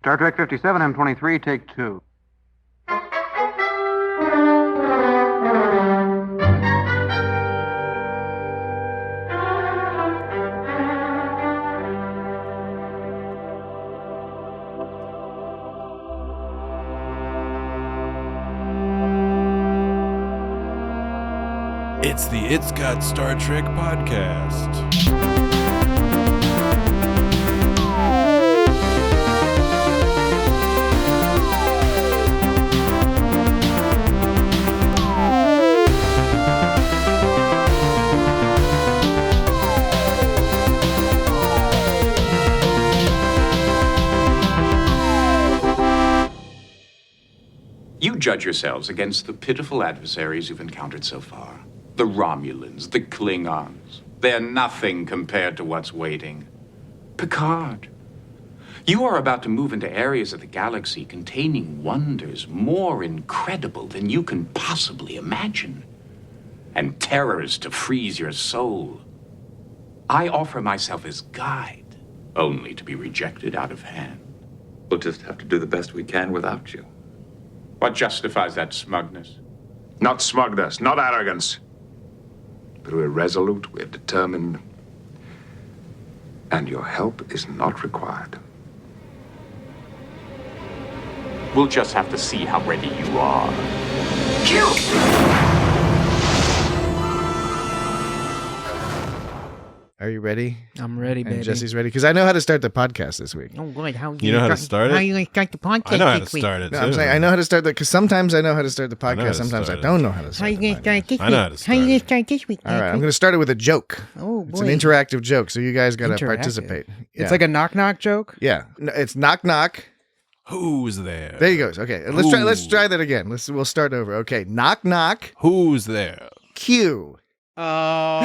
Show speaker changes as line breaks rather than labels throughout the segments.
Star Trek 57, M23, take 2.
It's the It's Got Star Trek podcast.
You judge yourselves against the pitiful adversaries you've encountered so far. The Romulans, the Klingons. They're nothing compared to what's waiting. Picard, you are about to move into areas of the galaxy containing wonders more incredible than you can possibly imagine. And terrors to freeze your soul. I offer myself as guide, only to be rejected out of hand.
We'll just have to do the best we can without you.
What justifies that smugness?
Not smugness, not arrogance. But we're resolute, we're determined, and your help is not required.
We'll just have to see how ready you are.
Are you ready?
I'm ready, baby.
And Jesse's ready because I know how to start the podcast this week.
Oh, good. How
You know how to start it?
How you going to start the podcast
I know how to
this week?
start it,
No,
too.
I'm saying I know how to start that because sometimes I know how to start the
I know how
podcast.
to
Sometimes I
start it.
don't know how to
How
start
you
the
going to
podcast.
start this week?
I know how to
How you
start
going
it.
to start this week?
All right, I'm going to start it with a joke.
Oh, boy.
It's an interactive joke, so you guys got to
Interactive.
participate. Yeah.
It's like a knock-knock joke?
yeah. No, it's knock knock.
Who's there?
There you go. Okay, let's try that again. We'll start over. Okay, knock knock.
Who's there?
Q.
Oh.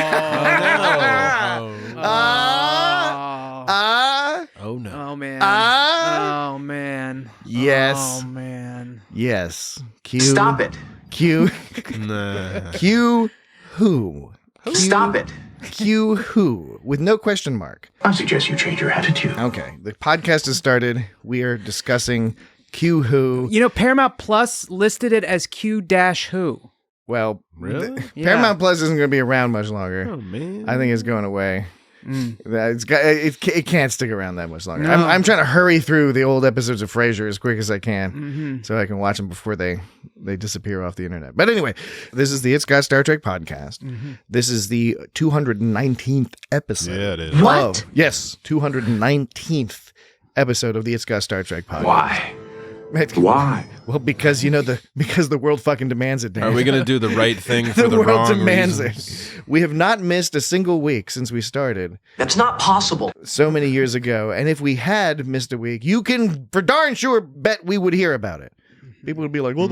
Oh no.
Oh, man.
Ah.
Oh, man.
Yes.
Oh, man.
Yes. Q.
Stop it.
Q.
Nah.
Q. Who?
Stop it.
Q. Who? With no question mark.
I suggest you change your attitude.
Okay, the podcast has started. We are discussing Q Who.
You know, Paramount Plus listed it as Q-Who.
Well,
Really?
Yeah.
Paramount Plus isn't going to be around much longer.
Oh man.
I think it's going away. It can't stick around that much longer.
No.
I'm trying to hurry through the old episodes of Frasier as quick as I can,
Mm-hmm.
so I can watch them before they disappear off the internet. But anyway, this is the It's Got Star Trek podcast.
Mm-hmm.
This is the 219th episode.
Yeah, it is.
What?
Yes, 219th episode of the It's Got Star Trek podcast.
Why? Why?
Well, because the world fucking demands it, Dan.
Are we gonna do the right thing for the
world
wrong
demands
reasons?
it. We have not missed a single week since we started
That's not possible.
so many years ago. And if we had missed a week, you can for darn sure bet we would hear about it. People would be like, "Well,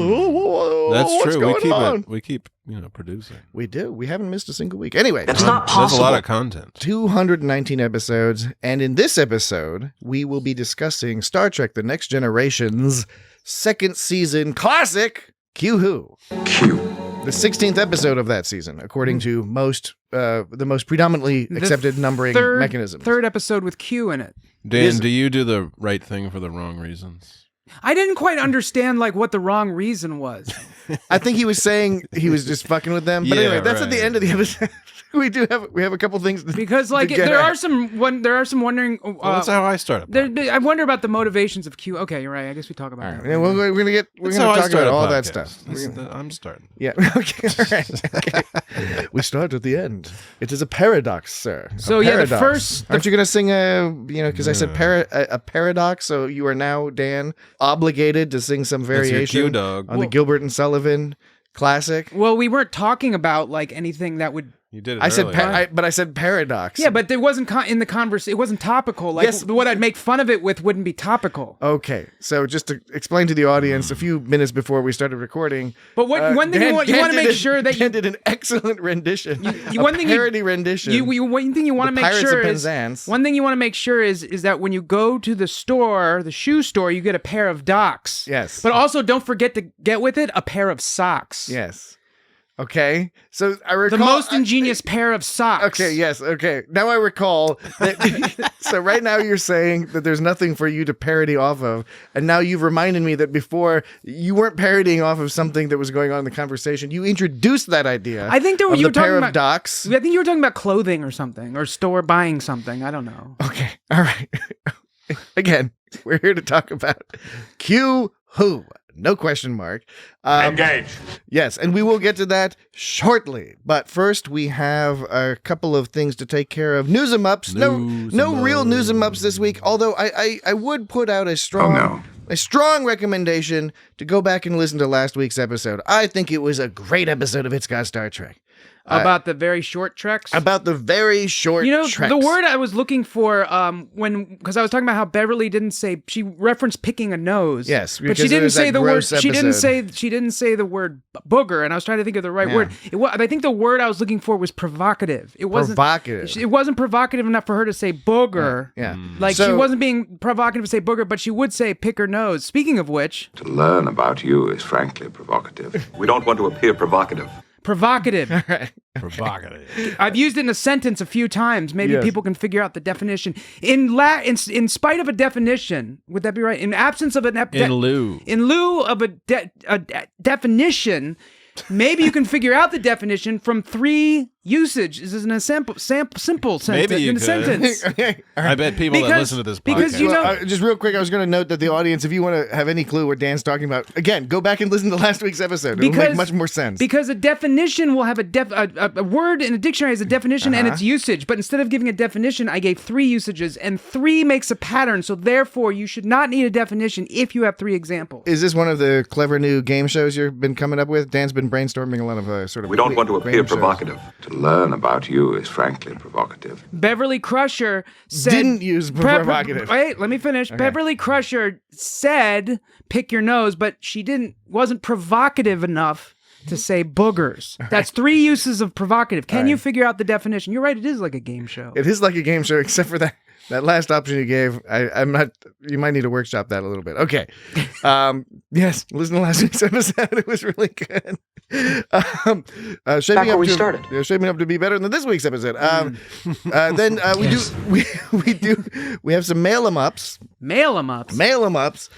That's
what's
true.
going on?"
We keep producing.
We do. We haven't missed a single week. Anyway,
That's not
That's a
possible.
lot of content.
219 episodes. And in this episode, we will be discussing Star Trek The Next Generation's second season classic, Q Who.
Q.
The 16th episode of that season, according to the most predominantly accepted numbering mechanisms.
Third episode with Q in it.
Dan, do you do the right thing for the wrong reasons?
I didn't quite understand what the wrong reason was.
I think he was saying he was just fucking with them. But
Yeah,
anyway, that's at the
right.
end of the episode. we have a couple things to,
Because
to get
there
at.
are some wondering.
Well, that's how I start.
I wonder about the motivations of Q. Okay, you're right. I guess we talk about
All
that.
right. Yeah, we're gonna
That's how I
talk
start
about
a
all that
podcast.
stuff.
I'm starting.
Yeah. Okay. All right. Okay. We start at the end. It is a paradox, sir.
So,
A
yeah, the
paradox.
first-
Aren't you gonna sing because I said a paradox? So you are now, Dan, obligated to sing some
That's your
variation
cue, dog.
on the Gilbert and Sullivan classic.
Well, we weren't talking about anything that would.
You did it.
I said,
earlier.
but I said paradox.
Yeah, but there wasn't in the conversation. It wasn't topical.
Yes.
What I'd make fun of it with wouldn't be topical.
Okay, so just to explain to the audience, a few minutes before we started recording.
But one thing
Dan-
you want
Dan
to
did
make
a-
sure that
Dan did an excellent rendition.
one thing you-
parody rendition.
one thing you want to
The
make
Pirates
sure
of
is
Penzance.
one thing you want to make sure is that when you go to the store, the shoe store, you get a pair of docks.
Yes.
But also don't forget to get with it a pair of socks.
Yes. Okay, so I recall
The most ingenious pair of socks.
Okay, yes, okay. Now I recall that. So right now you're saying that there's nothing for you to parody off of, and now you've reminded me that before you weren't parodying off of something that was going on in the conversation. You introduced that idea.
I think
of
you
the
were talking
pair
about
of docks.
I think you were talking about clothing or something, or store buying something. I don't know.
Okay, all right. Again, we're here to talk about Q Who. No question mark.
Engage.
Yes, and we will get to that shortly. But first, we have a couple of things to take care of. News em ups. No real news em ups this week. Although I would put out a strong recommendation to go back and listen to last week's episode. I think it was a great episode of It's Got Star Trek.
About the very short treks?
About the very short treks.
The word I was looking for because I was talking about how Beverly didn't say, she referenced picking a nose.
Yes,
but she didn't say the word. She didn't say the word booger, and I was trying to think of the right word. I think the word I was looking for was provocative. It wasn't
provocative.
It wasn't provocative enough for her to say booger.
Yeah.
Like she wasn't being provocative to say booger, but she would say pick her nose. Speaking of which,
To learn about you is frankly provocative.
We don't want to appear provocative.
provocative.
Provocative.
I've used it in a sentence a few times. Maybe
Yes.
people can figure out the definition. In spite of a definition, would that be right? In absence of
In
lieu of a definition, maybe you can figure out the definition from three usages in a simple sentence.
Maybe you
in a
could.
sentence.
Okay. All
I
right.
bet people that
Because-
listen to this
because
podcast.
you know-
Just real quick, I was going to note that the audience, if you want to have any clue what Dan's talking about, again, go back and listen to last week's episode. It'll make much more sense.
Because a definition will have a word in a dictionary has a definition and its usage. But instead of giving a definition, I gave three usages, and three makes a pattern. So therefore, you should not need a definition if you have three examples.
Is this one of the clever new game shows you've been coming up with? Dan's been brainstorming a lot of sort of.
We don't want to appear
game shows.
provocative.
To learn about you is frankly provocative.
Beverly Crusher said...
Didn't use provocative.
Wait, let me finish. Beverly Crusher said, pick your nose, but she wasn't provocative enough to say boogers. That's three uses of provocative. Can you figure out the definition? You're right, it is like a game show.
It is like a game show, except for that last option you gave. I'm not. You might need to workshop that a little bit. Okay. Yes, listen to last week's episode. It was really good. Shaping
where
up
we
to,
started.
Shaping up to be better than this week's episode. Then we have some mail 'em ups.
Mail 'em ups.
Mail 'em ups.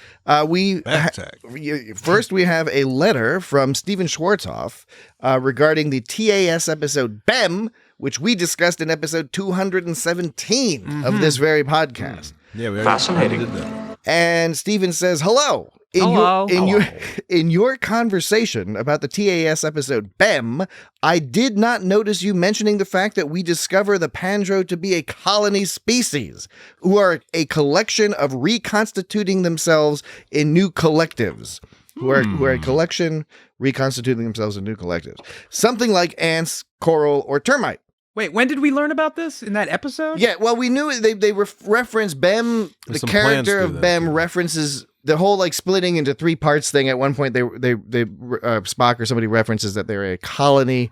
First, we have a letter from Steven Schwartzoff regarding the TAS episode BEM, which we discussed in episode 217 of this very podcast.
Yeah, we
Fascinating.
did that.
And Steven says, hello. In your conversation about the TAS episode BEM, I did not notice you mentioning the fact that we discover the Pandro to be a colony species, who are a collection of reconstituting themselves in new collectives. Who are a collection reconstituting themselves in new collectives. Something like ants, coral, or termite.
Wait, when did we learn about this? In that episode?
Yeah, well, we knew they reference BEM.
There's
The
some
character
plans
of
to that,
BEM
too.
references the whole like splitting into three parts thing. At one point, they Spock or somebody references that they're a colony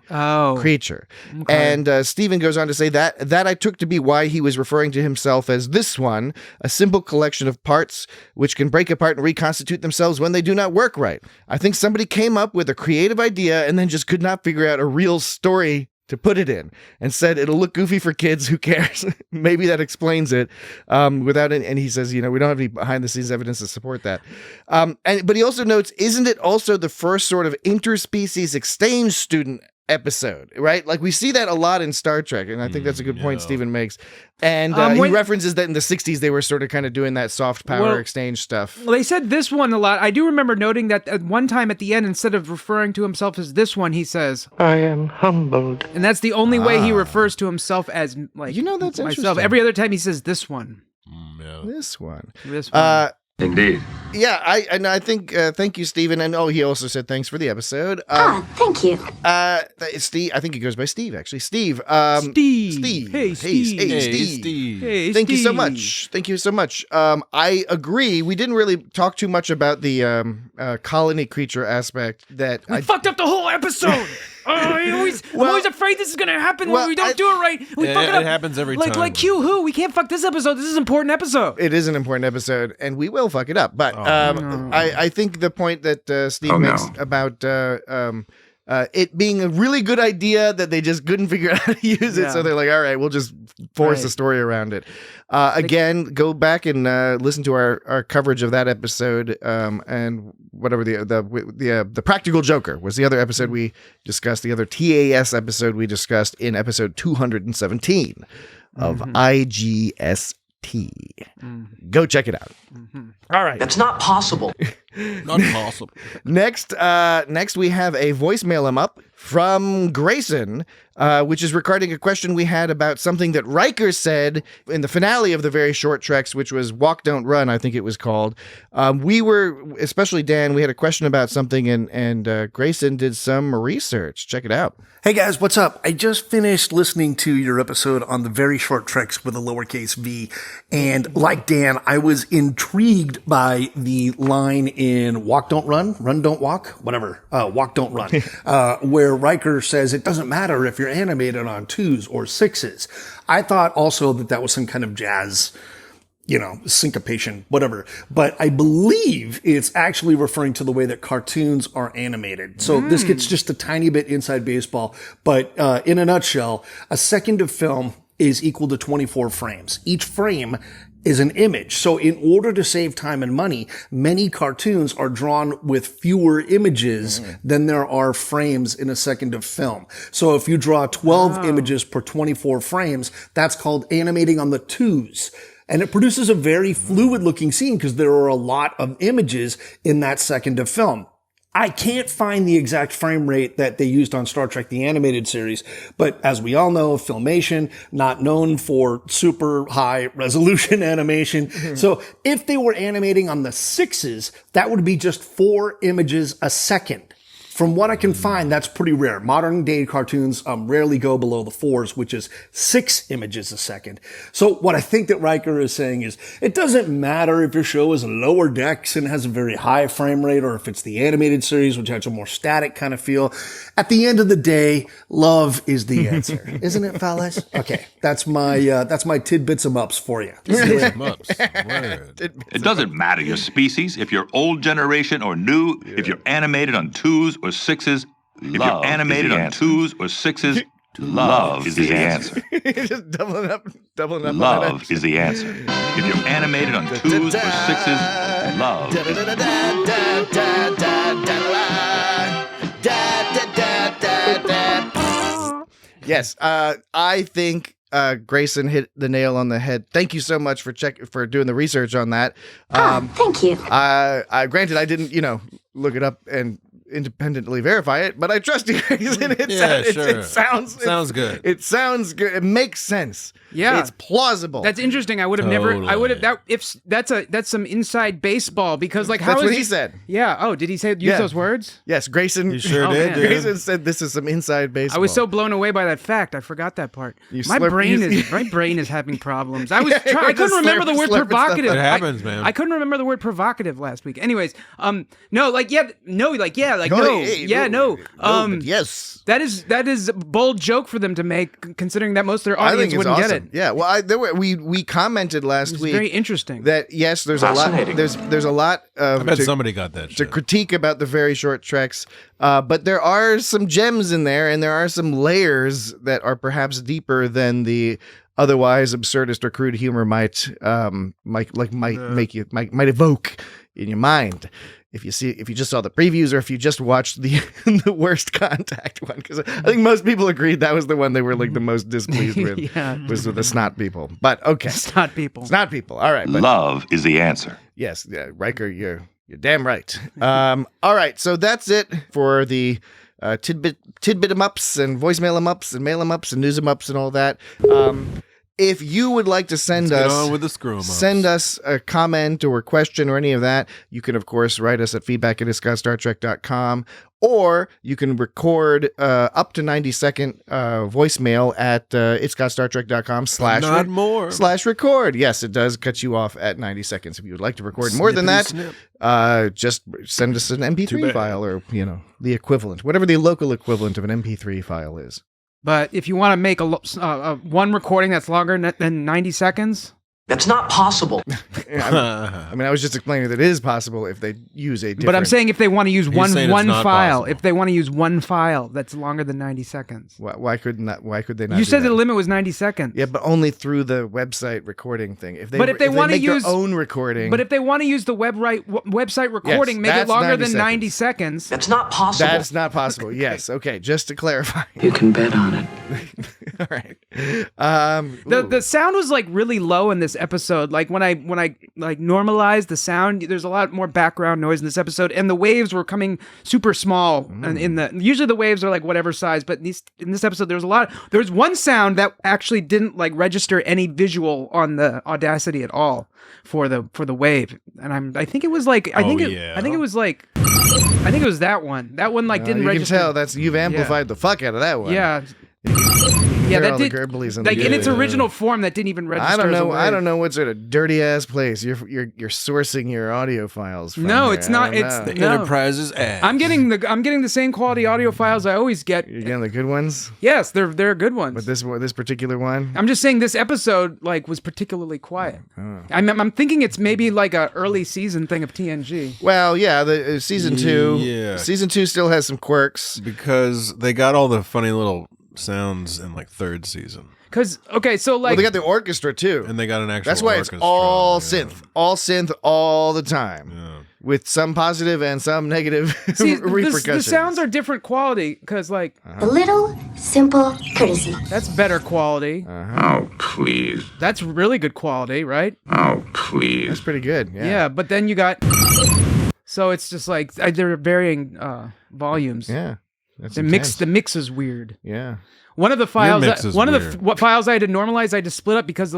creature, and Stephen goes on to say that I took to be why he was referring to himself as this one, a simple collection of parts which can break apart and reconstitute themselves when they do not work right. I think somebody came up with a creative idea and then just could not figure out a real story to put it in, and said it'll look goofy for kids. Who cares? Maybe that explains it. Without it, and he says, we don't have any behind the scenes evidence to support that. But he also notes, isn't it also the first sort of interspecies exchange student episode, right? Like we see that a lot in Star Trek, and I think that's a good point Stephen makes. And he references that in the 60s they were sort of kind of doing that soft power exchange stuff.
Well, they said this one a lot. I do remember noting that at one time at the end, instead of referring to himself as this one, he says,
I am humbled.
and that's the only way he refers to himself as like
that's
myself.
interesting.
Every other time he says this one.
This one.
This one.
Indeed.
Yeah, I think thank you, Stephen, and he also said thanks for the episode.
Thank you.
Steve, I think he goes by Steve actually. Steve.
Steve. Hey, Steve.
Hey,
Hey,
Steve.
Steve.
Hey,
Thank you so
Steve.
much. Thank you so much. I agree. We didn't really talk too much about the colony creature aspect. That
We fucked up the whole episode. I'm always afraid this is gonna happen when we don't do it right. We fuck it up.
It happens every
like
time.
Like Q Who. We can't fuck this episode. This is an important episode.
It is an important episode, and we will fuck it up. But I think the point that Steve makes about it being a really good idea that they just couldn't figure out how to use it.
Yeah.
So they're like, all right, we'll just force a story around it. Again, go back and listen to our coverage of that episode, and whatever the Practical Joker was the other episode we discussed, the other TAS episode we discussed in episode 217 of IGST. Go check it out. All right.
That's not possible.
Not possible.
Next we have a voicemail up from Grayson, which is regarding a question we had about something that Riker said in the finale of the Very Short Treks, which was Walk, Don't Run, I think it was called. We were, especially Dan, we had a question about something, and Grayson did some research. Check it out.
Hey guys, what's up? I just finished listening to your episode on the Very Short Treks with a lowercase v, and like Dan, I was intrigued by the line in Walk, Don't Run, Run, Don't Walk, whatever, Walk, Don't Run, where Riker says it doesn't matter if you're animated on 2s or 6s. I thought also that was some kind of jazz, syncopation, whatever. But I believe it's actually referring to the way that cartoons are animated. So this gets just a tiny bit inside baseball. But in a nutshell, a second of film is equal to 24 frames. Each frame is an image. So in order to save time and money, many cartoons are drawn with fewer images than there are frames in a second of film. So if you draw 12 images per 24 frames, that's called animating on the 2s. And it produces a very fluid looking scene because there are a lot of images in that second of film. I can't find the exact frame rate that they used on Star Trek, the animated series, but as we all know, Filmation, not known for super high resolution animation. So if they were animating on the 6s, that would be just 4 images a second. From what I can find, that's pretty rare. Modern day cartoons rarely go below the 4s, which is 6 images a second. So what I think that Riker is saying is, it doesn't matter if your show is lower decks and has a very high frame rate, or if it's the animated series, which has a more static kind of feel. At the end of the day, love is the answer. Isn't it, fellas? Okay, that's my tidbits of ups for you.
It doesn't matter your species, if you're old generation or new, if you're animated on 2s or 6s, if you're animated on 2s or 6s, love is the answer.
Just doubling up.
Love is the answer. If you're animated on 2s or 6s, love is the answer.
Yes, I think Grayson hit the nail on the head. Thank you so much for doing the research on that.
Thank you.
Granted, I didn't, look it up and independently verify it, but I trust you, Grayson. It sounds
good.
It sounds good. It makes sense.
Yeah,
it's plausible.
That's interesting. I would have never. I would have. That's some inside baseball, because how
that's
is
what he said.
Yeah. Oh, did he use those words?
Yes, Grayson.
You sure did. Dude.
Grayson said this is some inside baseball.
I was so blown away by that fact. I forgot that part. My brain is having problems. I couldn't remember the word provocative.
It happens, man.
I couldn't remember the word provocative last week. Anyways,
yes.
That is a bold joke for them to make, considering that most of their audience wouldn't get it.
Yeah, well, we commented last week.
Very interesting.
That yes, there's a lot. There's a lot of.
I bet somebody got that.
To critique about the Very Short Treks, but there are some gems in there, and there are some layers that are perhaps deeper than the otherwise absurdist or crude humor might evoke in your mind. If you just saw the previews, or if you just watched the Worst Contact one, because I think most people agreed that was the one they were the most displeased with, was with the snot people. But okay,
snot people.
All right,
love is the answer.
Yes, Riker, you're damn right. All right, so that's it for the tidbit 'em ups and voicemail 'em ups and mail 'em ups and news 'em ups and all that. If you would like to send us a comment or question or any of that, you can, of course, write us at feedback@itsgotstartrek.com, or you can record up to 90-second voicemail at itsgotstartrek.com/record. Yes, it does cut you off at 90 seconds. If you would like to record more than that, just send us an MP3 file, or the equivalent, whatever the local equivalent of an MP3 file is.
But if you want to make one recording that's longer than 90 seconds,
That's not possible.
I mean, I was just explaining that it is possible if they use a different...
But I'm saying if they want to use one
saying it's not
file,
possible.
if they want to use one file that's longer than 90 seconds.
Why could they not
You
do
said
that?
the limit was 90 seconds.
Yeah, but only through the website recording thing. If they
want to
make
use
their own recording...
But if they want to use the website recording, make it
that's
longer
90
than 90 seconds.
That's not possible.
That's not possible. Yes. Okay. Just to clarify.
You can bet on it.
All right.
The sound was like really low in this episode. Like when I like normalized the sound, there's a lot more background noise in this episode, and the waves were coming super small. And usually the waves are like whatever size, but in this episode there was one sound that actually didn't like register any visual on the Audacity at all for the wave. And I think it was like I think it was that one. That one like didn't register.
You can tell you've amplified the fuck out of that one.
Yeah.
Yeah,
that
all
did
the gurblies and
like
the
in its original form that didn't even register.
I don't know what sort of dirty ass place you're sourcing your audio files from.
No,
here.
it's not. It's
The
no.
Enterprise's ass.
I'm getting the same quality audio files I always get.
You're getting the good ones.
Yes, they're good ones.
But this particular one,
I'm just saying this episode like was particularly quiet. I'm thinking it's maybe like a early season thing of TNG.
well, yeah, the season 2.
Yeah.
Season 2 still has some quirks.
because they got all the funny little sounds in like third season,
Cause okay, so like
Well, they got the orchestra too.
and they got an actual.
That's why it's
orchestra,
all
yeah.
synth all the time,
Yeah.
with some positive and some negative
see,
repercussions.
the sounds are different quality because like
A little simple courtesy.
that's better quality.
Oh, please.
That's really good quality, right?
Oh, please.
That's pretty good. Yeah.
Yeah, but then you got so it's just like they're varying volumes.
Yeah. That's
The mix is weird.
Yeah.
One of the files,
mix is
one of
weird.
the what files I had to normalize, I had to split up because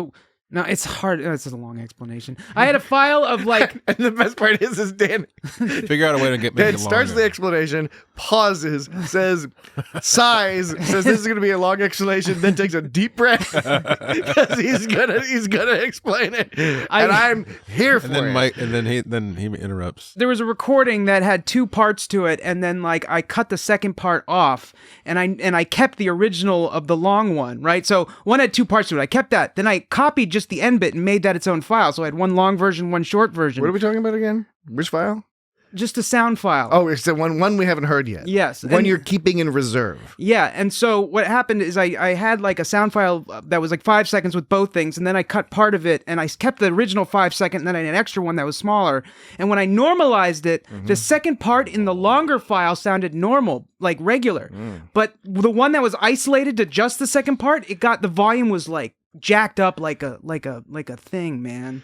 no, it's hard. This is a long explanation. I had a file of like,
And the best part is Dan.
Figure out a way to make
Dan
it
starts
longer.
the explanation, pauses, says, sighs, says this is going to be a long explanation, then takes a deep breath because he's gonna explain it, and I'm here for
and then
it.
Mike, and then he interrupts.
there was a recording that had two parts to it, and then like I cut the second part off, and I kept the original of the long one, right? So one had two parts to it. I kept that. Then I copied just the end bit and made that its own file. So I had one long version, one short version.
What are we talking about again? Which file?
Just a sound file.
Oh, it's the one we haven't heard yet.
Yes,
One
and-
you're keeping in reserve.
Yeah, and so what happened is I had like a sound file that was like 5 seconds with both things, and then I cut part of it, and I kept the original 5 second, and then I had an extra one that was smaller. And when I normalized it, the second part in the longer file sounded normal, like regular. But the one that was isolated to just the second part, the volume was like jacked up like a thing, man.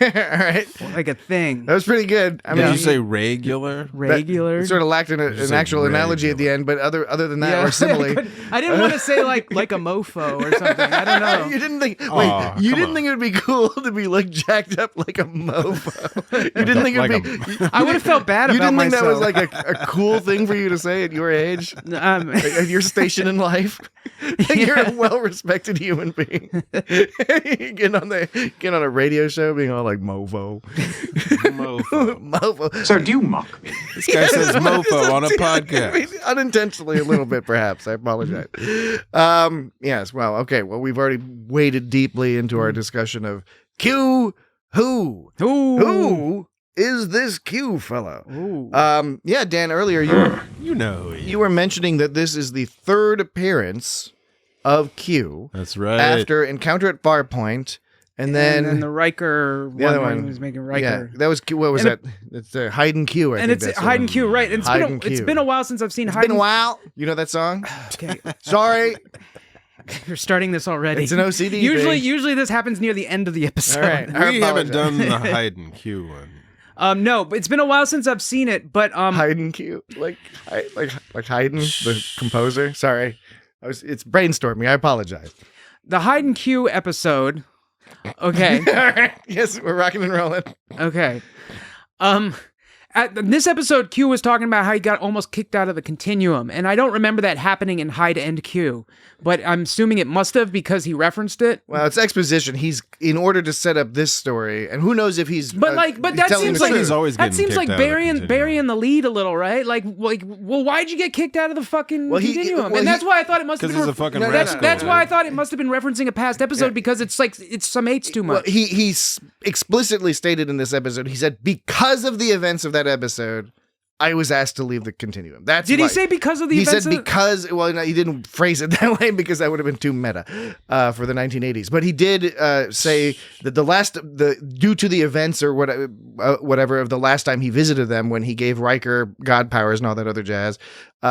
All right.
Like a thing.
That was pretty good. I
Did
mean,
you say regular?
Regular.
it sort of lacked an
said
actual analogy at the end, but other than that, or simile.
I didn't want to say like a mofo or something. I don't know.
You didn't think?
Aw,
Wait, you
come
didn't
on.
think it would be cool to be like jacked up like a mofo? You didn't think it would
Like
be?
I would have felt bad
You
about
didn't think
myself.
that was like a cool thing for you to say at your age, at your station in life? You're a well-respected human being. Getting on a radio show, being all like mofo, mofo.
Sir, do you mock me?
This guy says mofo on a podcast.
I mean, unintentionally, a little bit, perhaps. I apologize. Yes. Well, okay. Well, we've already waded deeply into our discussion of Q. Who is this Q fellow? Yeah, Dan. Earlier, you were mentioning that this is the third appearance of Q.
That's right.
After Encounter at Farpoint, and then
the Riker
the other
one
one
was making
Yeah,
Riker.
that was Q. What was
And
that? It's Hyde Q. I
And
think
it's
that's
Hyde
the
and Q, right? And
Hyde and
it's
Q.
been a while since I've seen
It's
Hyde.
been a while. You know that song?
Okay,
Sorry.
you're starting this already.
It's an OCD thing.
Usually this happens near the end of the episode.
All right. I
We haven't
apologize.
done the hide and Q one.
No, but it's been a while since I've seen it. But
Haydn Q, like Haydn, the composer. Sorry, it's brainstorming. I apologize.
the Hyde and Q episode. Okay.
All right. Yes, we're rocking and rolling.
Okay. in this episode, Q was talking about how he got almost kicked out of the continuum, and I don't remember that happening in High to End Q, but I'm assuming it must have because he referenced it.
Well, it's exposition. He's in order to set up this story, and who knows if he's.
But that seems like
he's always
that seems like
burying
the lead a little, right? Like, well, why'd you get kicked out of the fucking continuum? And that's why I thought it must have been.
He's a fucking
that's why I thought it must have been referencing a past episode because it's like it summates too much.
Well, he explicitly stated in this episode. He said because of the events of that episode, I was asked to leave the continuum.
Did he say because of the events?
He said because, well, no, he didn't phrase it that way because that would have been too meta for the 1980s. But he did say that due to the events or whatever of the last time he visited them when he gave Riker God powers and all that other jazz,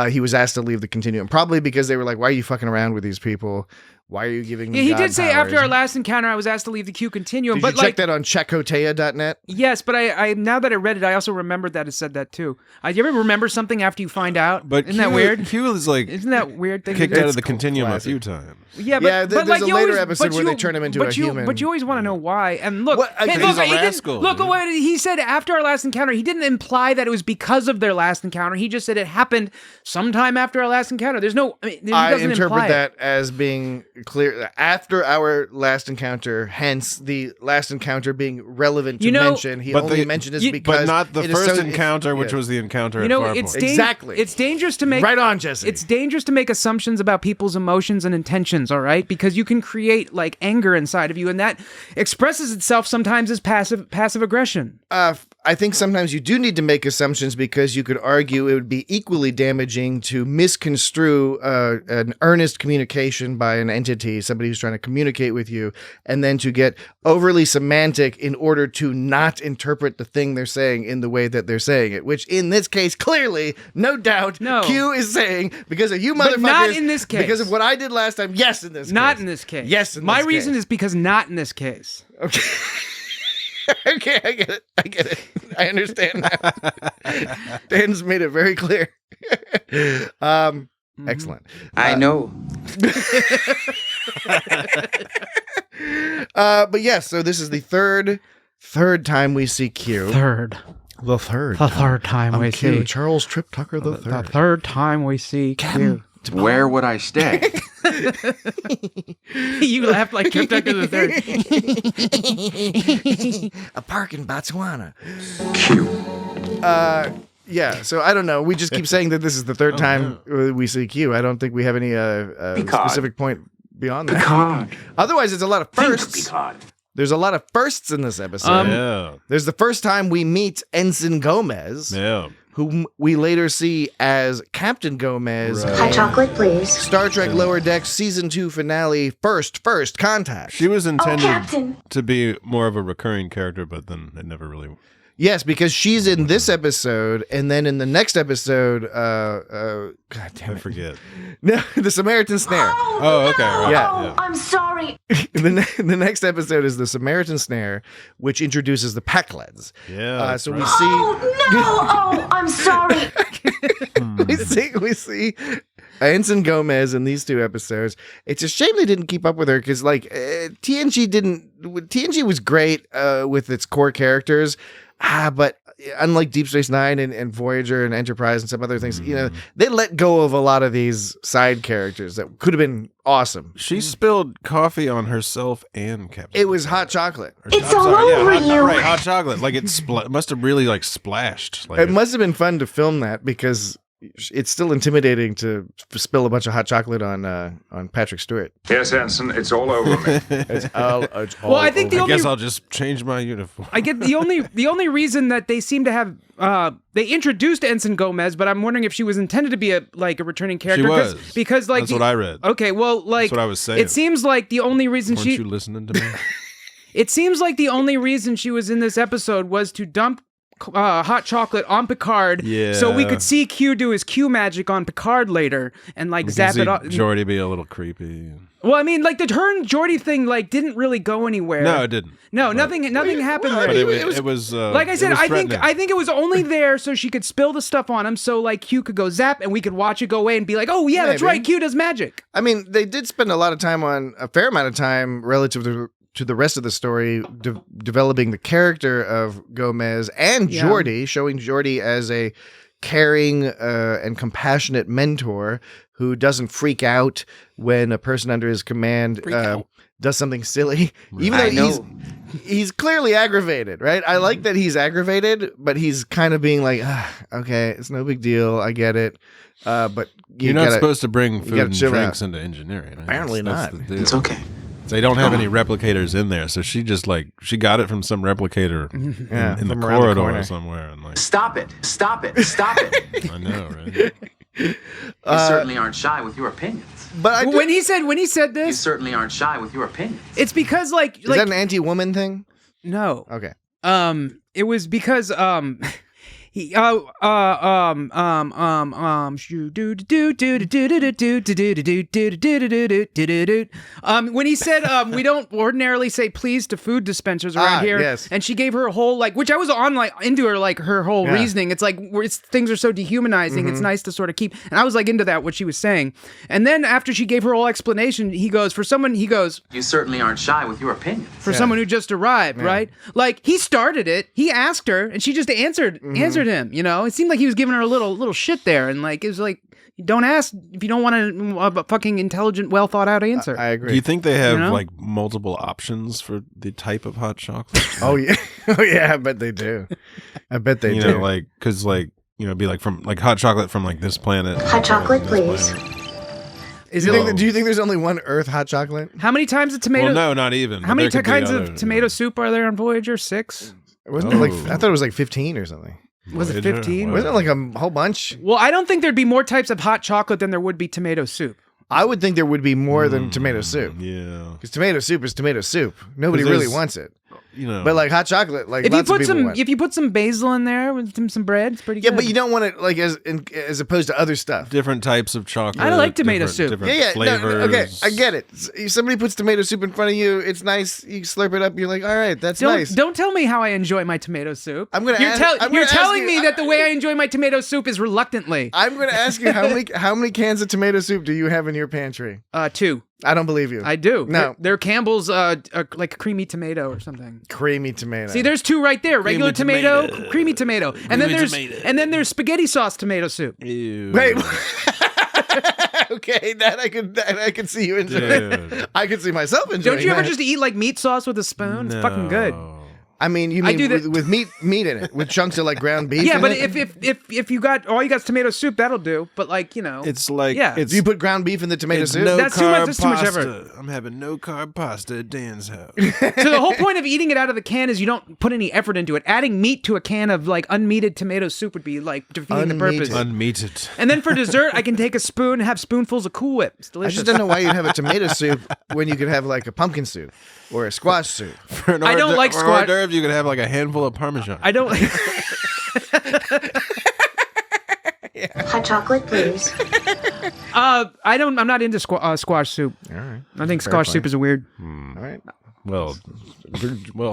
he was asked to leave the continuum. Probably because they were like, why are you fucking around with these people? Why are you giving me
he
God
did say
powers?
After our last encounter, I was asked to leave the Q continuum.
Did you check that on checkhotea.net?
Yes, but I now that I read it, I also remembered that it said that too. Do you ever remember something after you find out?
But
isn't that weird?
Q is like
isn't that weird?
Kicked out of the continuum a few times.
Yeah, but
there's
like
a later episode where they turn him into a human.
But you always want to know why. And look,
he's a rascal.
Look, he said after our last encounter, he didn't imply that it was because of their last encounter. He just said it happened sometime after our last encounter. There's no.
I interpret that as being clear after our last encounter. Hence, the last encounter being relevant to mention. He only mentioned this because,
but not the first encounter, which was the encounter. At Farpoint.
Exactly.
It's dangerous to make
right on, Jesse.
It's dangerous to make assumptions about people's emotions and intentions. All right, because you can create like anger inside of you, and that expresses itself sometimes as passive aggression.
I think sometimes you do need to make assumptions because you could argue it would be equally damaging to misconstrue an earnest communication by an entity, somebody who's trying to communicate with you, and then to get overly semantic in order to not interpret the thing they're saying in the way that they're saying it, which in this case, clearly, no doubt, Q is saying, because of you motherfuckers. But
not in this case.
Because of what I did last time, yes, in this case.
Not in this case.
Yes, in this
My
case.
reason is because not in this case.
Okay. Okay, I get it. I understand now. Dan's made it very clear. Excellent.
I know.
But yes, so this is the third time we see Q.
The third time we see
Charles Trip Tucker the third.
The third time we see Q.
Where would I stay?
You laughed like Trip Tucker the third.
A park in Botswana.
Q.
Yeah, so I don't know. We just keep saying that this is the third time we see Q. I don't think we have any specific point beyond that.
Picard.
Otherwise, it's a lot of firsts.
Picard.
There's a lot of firsts in this episode. There's the first time we meet Ensign Gomez, whom we later see as Captain Gomez.
Right. Hot chocolate, please.
Star Trek Lower Decks Season 2 finale, First Contact.
She was intended to be more of a recurring character, but then it never really...
Yes, because she's in this episode, and then in the next episode, God damn it.
I forget.
No, the Samaritan Snare.
Oh, okay. Right.
Yeah. I'm sorry.
The next episode is the Samaritan Snare, which introduces the Packleds.
Yeah.
So we see.
Oh, no! I'm sorry.
we see Ensign Gomez in these two episodes. It's a shame they didn't keep up with her because, like, TNG was great with its core characters. But unlike Deep Space Nine and Voyager and Enterprise and some other things, they let go of a lot of these side characters that could have been awesome.
She spilled coffee on herself and Captain.
It was hot chocolate.
It's all over you.
Right, hot chocolate. Like it must have really like splashed. Like
it must have been fun to film that because it's still intimidating to spill a bunch of hot chocolate on Patrick Stewart.
Yes, Ensign, it's all over me.
It's all
well, I think
I guess I'll just change my uniform.
I get the only reason that they seem to have they introduced Ensign Gomez, but I'm wondering if she was intended to be a returning character.
She was
because like
that's what I read.
Okay, well, like
that's what I was saying.
It seems like the only reason
Weren't you listening to me?
It seems like the only reason she was in this episode was to dump hot chocolate on Picard, so we could see Q do his Q magic on Picard later, and like zap it off.
Geordi be a little creepy.
Well, I mean, like the turn Geordi thing, like didn't really go anywhere.
No, it didn't.
No, nothing happened there.
But it was
like I said, I think it was only there so she could spill the stuff on him, so like Q could go zap, and we could watch it go away and be like, oh yeah, that's right, Q does magic.
I mean, they did spend a fair amount of time relative to the rest of the story, developing the character of Gomez and Geordi, showing Geordi as a caring and compassionate mentor who doesn't freak out when a person under his command does something silly, even though he's clearly aggravated, right? I like that he's aggravated, but he's kind of being like, okay, it's no big deal. I get it. But
you're not supposed to bring food and drinks into engineering. Right?
Apparently not.
It's okay.
They don't have any replicators in there, so she just she got it from some replicator in the corridor somewhere. And
Stop it! Stop it! Stop it!
I know, right?
You certainly aren't shy with your opinions.
But when he said this,
you certainly aren't shy with your opinions.
It's because
is that an anti-woman thing?
No.
Okay.
It was because he when he said we don't ordinarily say please to food dispensers around here,
yes.
And she gave her a whole which I was on into her whole reasoning. It's like things are so dehumanizing. It's nice to sort of keep, and I was into that what she was saying. And then after she gave her whole explanation, he goes, you
certainly aren't shy with your opinions.
For someone who just arrived, right? Like he started it, he asked her, and she just answered him. It seemed like he was giving her a little shit there, and it was like, don't ask if you don't want a fucking intelligent, well thought out answer.
I agree.
Do you think they have multiple options for the type of hot chocolate?
Oh yeah, I bet they do. I bet they do.
Because be like from hot chocolate from this planet.
Hot chocolate, please.
Do you think there's only one Earth hot chocolate?
How many times a tomato?
Well, no, not even.
How many kinds of tomato soup are there on Voyager? 6?
Wasn't it I thought it was 15 or something.
Was it 15?
Wasn't it a whole bunch?
Well, I don't think there'd be more types of hot chocolate than there would be tomato soup.
I would think there would be more than tomato soup.
Yeah.
Because tomato soup is tomato soup. Nobody really wants it. But hot chocolate,
if you put some basil in there with some bread, it's pretty good.
Yeah, but you don't want it as opposed to other stuff.
Different types of chocolate.
I like tomato soup.
Different flavors.
No, okay, I get it. If somebody puts tomato soup in front of you, it's nice. You slurp it up. You're like, all right, that's nice.
Don't tell me how I enjoy my tomato soup.
You're
telling me that the way I enjoy my tomato soup is reluctantly.
I'm going to ask you how many cans of tomato soup do you have in your pantry?
2.
I don't believe you.
I do.
No.
They're Campbell's like creamy tomato or something.
Creamy tomato.
See, there's 2 right there. Regular tomato, creamy tomato. And then there's spaghetti sauce tomato soup.
Ew.
Wait. Okay, that I could see you enjoying. I could see myself enjoying.
Don't you ever just eat meat sauce with a spoon? It's fucking good.
I mean, you mean with meat in it, with chunks of ground beef.
Yeah, but
in it?
if you got tomato soup, that'll do. But
it's
do you put ground beef in the tomato soup?
That's too much. That's too much effort.
I'm having no carb pasta at Dan's house.
So the whole point of eating it out of the can is you don't put any effort into it. Adding meat to a can of unmeated tomato soup would be defeating the purpose.
Unmeated.
And then for dessert, I can take a spoon and have spoonfuls of Cool Whip. It's delicious.
I just don't know why you'd have a tomato soup when you could have a pumpkin soup or a squash soup.
I don't like squash.
You could have a handful of Parmesan.
I don't.
Hot chocolate, please.
I'm not into squash soup.
All right.
I think squash soup is weird.
All right.
Well,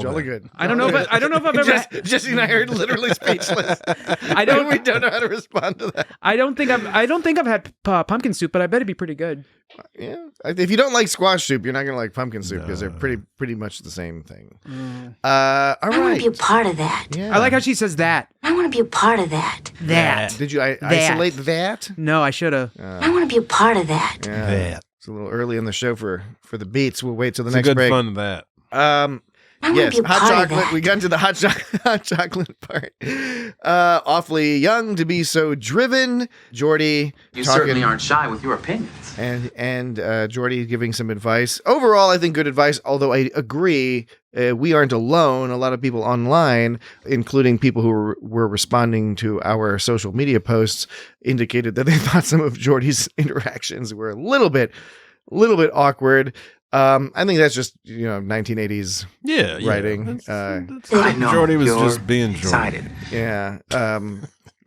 jolly good.
I don't know if I've ever.
Jesse and I are literally speechless.
We
don't know how to respond to that.
I don't think I've had pumpkin soup, but I bet it'd be pretty good.
Yeah. If you don't like squash soup, you're not gonna like pumpkin soup because they're pretty much the same thing. All right.
I want to be a part of that.
Yeah.
I like how she says that.
I want to be a part of that.
Did you isolate that?
No, I should have.
I want to be a part of that.
Yeah.
That.
It's a little early in the show for the beats. We'll wait till the
It's
next
a good
break.
fun that.
Yes, hot chocolate. We got into the hot chocolate part. Awfully young to be so driven. Geordi,
You certainly aren't shy with your opinions.
and Geordi giving some advice. Overall, I think good advice. Although I agree, we aren't alone. A lot of people online, including people who were responding to our social media posts, indicated that they thought some of Geordi's interactions were a little bit awkward. I think that's just 1980s writing.
I know.
Geordi was just being Geordi.
Excited.
Yeah.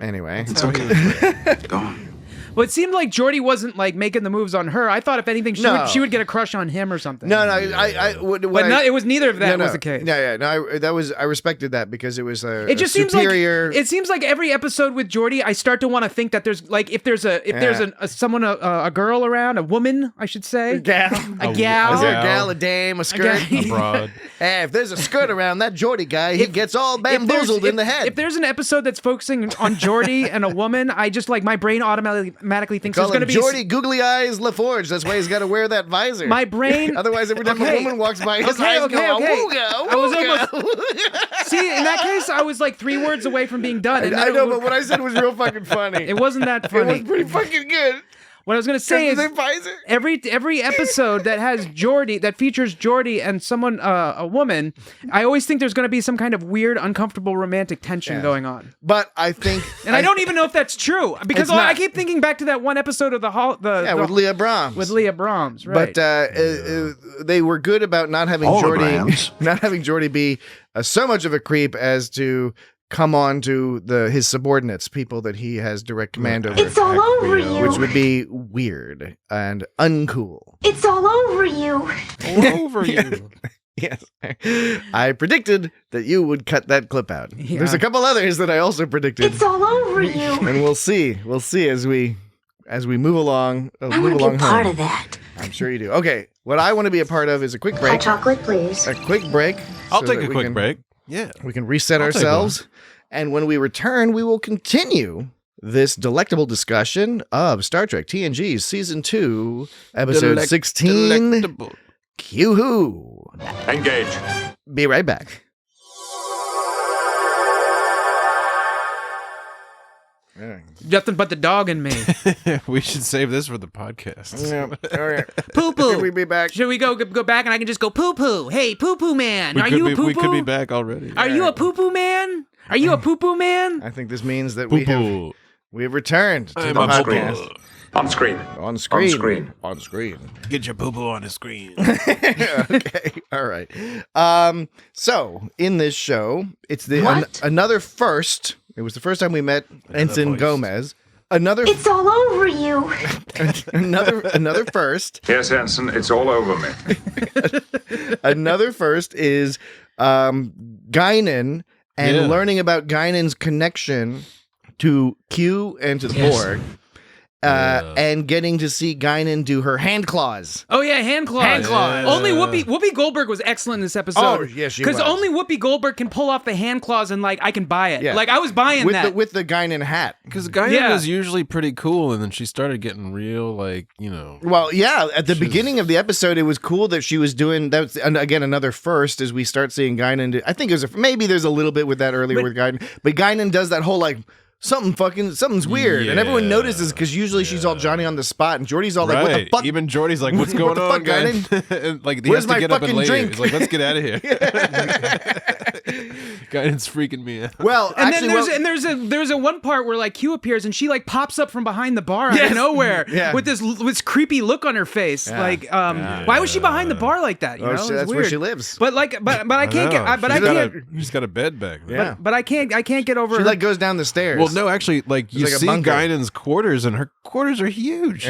Anyway,
It's okay. Go on.
Well, it seemed like Geordi wasn't like making the moves on her. I thought if anything, she would get a crush on him or something.
No,
it was neither of that was the case.
I respected that because it was
it just
superior.
seems like every episode with Geordi, I start to want to think that there's like if there's a girl around, a woman, I should say,
a gal,
a gal,
is there a gal, a dame, a skirt,
a broad.
Hey, if there's a skirt around that Geordi guy, he gets all bamboozled in the head.
If there's an episode that's focusing on Geordi and a woman, I just like my brain automatically thinks there's going to be
Geordi Googly Eyes LaForge. That's why he's got to wear that visor.
My brain.
Otherwise, every time a woman walks by, his eyes go, "Wooga,
I was almost. See, in that case, I was like 3 words away from being done. And
I know, but what I said was real fucking funny.
It wasn't that funny.
It was pretty fucking good.
What I was going to say is every episode that has Geordi, that features Geordi and someone, a woman, I always think there's going to be some kind of weird, uncomfortable romantic tension going on.
But I think...
And I don't even know if that's true, because I keep thinking back to that one episode of
with Leah Brahms.
With Leah Brahms, right.
But they were good about not having Geordi be so much of a creep as to come on to his subordinates, people that he has direct command over.
It's all over you.
Which would be weird and uncool.
It's all over you.
All over you.
Yes. I predicted that you would cut that clip out. Yeah. There's a couple others that I also predicted.
It's all over you.
And we'll see. We'll see as we move along.
I want to be part of that.
I'm sure you do. Okay. What I want to be a part of is a quick break.
Hot chocolate, please.
A quick break.
I'll take a quick break. Yeah.
We can reset ourselves. And when we return, we will continue this delectable discussion of Star Trek TNG's Season 2, Episode 16,
Delectable.
Q-Who.
Engage.
Be right back.
Nothing but the dog in me.
We should save this for the podcast.
Yeah. All right.
Poo-poo.
Can we be back?
Should we go back and I can just go poo-poo? Hey, poo-poo man. Are you a poo-poo?
We could be back already.
Are you a poo-poo man? Are you a poo-poo man?
I think this means that
Poo-poo.
we have returned to the podcast.
On screen.
On screen.
On screen.
On screen.
Get your poo-poo on the screen.
Okay. All right. So in this show, it's another first. It was the first time we met Ensign Gomez.
It's all over you.
another first.
Yes, Ensign, it's all over me.
Another first is Guinan and learning about Guinan's connection to Q and to the Borg. And getting to see Guinan do her hand claws.
Oh yeah, hand claws.
Hand claws.
Only Whoopi Goldberg was excellent in this episode.
Oh yes, she was.
Because only Whoopi Goldberg can pull off the hand claws and like I can buy it.
Yeah.
Like I was buying that
with the Guinan hat.
Because Guinan was usually pretty cool, and then she started getting real,
Well, yeah. At the beginning of the episode, it was cool that she was doing that. Again, another first as we start seeing Guinan. I think maybe there's a little bit with that earlier with Guinan, but Guinan does that whole like. Something's weird, and everyone notices because usually she's all Johnny on the spot, and Jordy's all like, "What the fuck?"
Even Jordy's like, "What's going on, Guinan?" And like, he
Where's
has to
my
get up and
fucking
leave.
drink?
He's like, "Let's get out of here." Guinan's freaking me out.
Well,
and
actually,
then there's a one part where like Q appears and she like pops up from behind the bar out of nowhere with this creepy look on her face.
Yeah.
Like, why was she behind the bar like that? You know,
that's
weird.
where she lives.
But like, but I can't get.
She's got a bed back there.
Yeah.
But I can't get over.
She like goes down the stairs.
Well, no, actually, like you see Guinan's quarters, and her quarters are huge.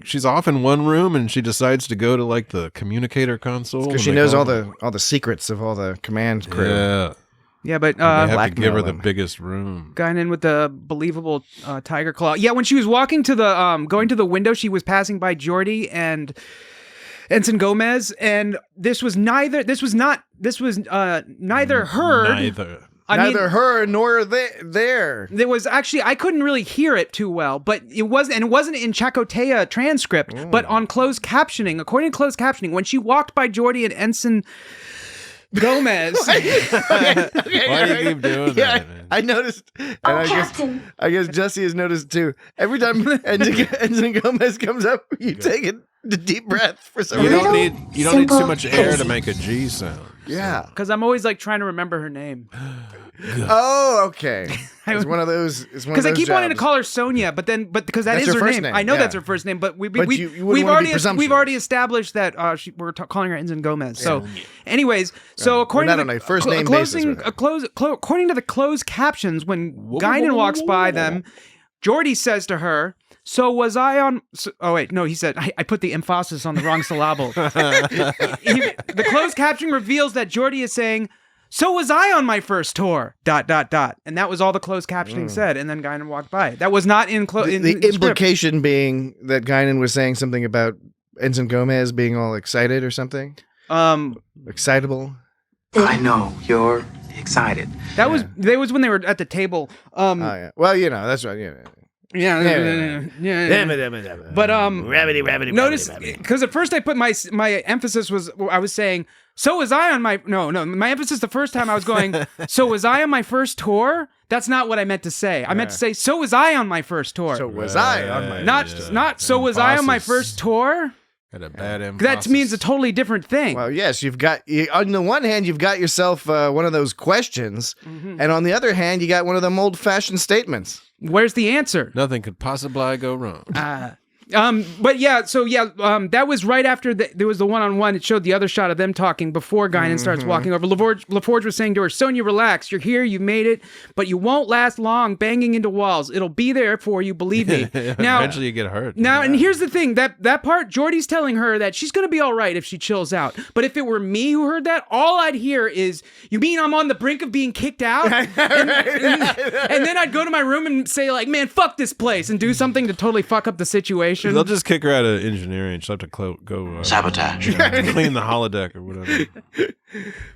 She's off in one room, and she decides to go to like the communicator console
because she knows all the secrets of all the command crew.
Yeah.
Yeah, but
they have to give her the biggest room.
Guinan with the believable tiger claw. Yeah, when she was walking to the going to the window, she was passing by Geordi and Ensign Gomez, and this was neither her.
Neither her nor there.
There was actually, I couldn't really hear it too well, but it wasn't in Chakotaya transcript, but on closed captioning. According to closed captioning, when she walked by Geordi and Ensign Gomez.
Why do you keep doing that, man?
I noticed. And I guess Jesse has noticed too. Every time Ensign Gomez comes up, you take a deep breath for some reason.
You don't need too much air to make a G sound.
Yeah.
Because I'm always like trying to remember her name.
Oh, okay. It's one of those.
Because I keep wanting to call her Sonia, but because that's is her name. I know that's her first name, but we've already established that we're calling her Ensign Gomez. So, anyways, according to the
first name basis,
according to the closed captions, when Guinan walks by them, Geordi says to her, So was I on... oh, wait, no, he said, I put the emphasis on the wrong syllable. The closed caption reveals that Geordi is saying, so was I on my first tour, ... And that was all the closed captioning said, and then Guinan walked by. That was not in...
the implication being that Guinan was saying something about Ensign Gomez being all excited or something? Excitable?
I know, you're excited.
That was when they were at the table.
Oh, yeah. Well, you know, that's right. Yeah.
But notice, because at first I put my emphasis was, I was saying, so was I on my... No, my emphasis the first time I was going, so was I on my first tour? That's not what I meant to say. I meant to say, so was I on my first tour.
So was I on my...
Not so was I on my first tour?
Had a bad emphasis.
That means a totally different thing.
Well, yes, on the one hand, you've got yourself one of those questions, and on the other hand, you got one of them old-fashioned statements.
Where's the answer?
Nothing could possibly go wrong.
But yeah, so yeah, that was right after there was the one-on-one. It showed the other shot of them talking before Guinan starts walking over. LaForge was saying to her, Sonia, relax. You're here. You've made it. But you won't last long banging into walls. It'll be there for you. Believe me. Now,
eventually you get hurt.
Now, and here's the thing. That part, Geordi's telling her that she's going to be all right if she chills out. But if it were me who heard that, all I'd hear is, you mean I'm on the brink of being kicked out? and then I'd go to my room and say, like, man, fuck this place, and do something to totally fuck up the situation.
They'll just kick her out of engineering. She'll have to go
sabotage,
clean the holodeck or whatever.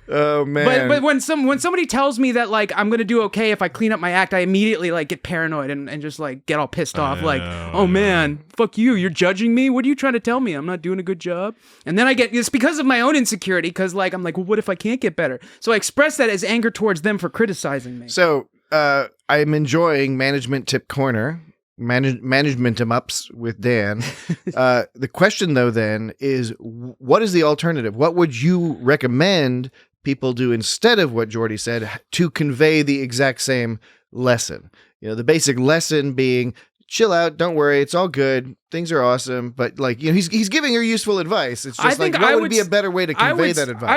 Oh man!
But when somebody tells me that like I'm gonna do okay if I clean up my act, I immediately like get paranoid and just like get all pissed off. Like, oh man, fuck you! You're judging me. What are you trying to tell me? I'm not doing a good job. And then it's because of my own insecurity. Because like I'm like, well, what if I can't get better? So I express that as anger towards them for criticizing me.
So I'm enjoying Management Tip Corner. Management ups with Dan. The question though then is, what is the alternative? What would you recommend people do instead of what Geordi said to convey the exact same lesson? You know, the basic lesson being, chill out, don't worry, it's all good, things are awesome. But like, you know, he's giving her useful advice. It's just what would be a better way to convey that advice?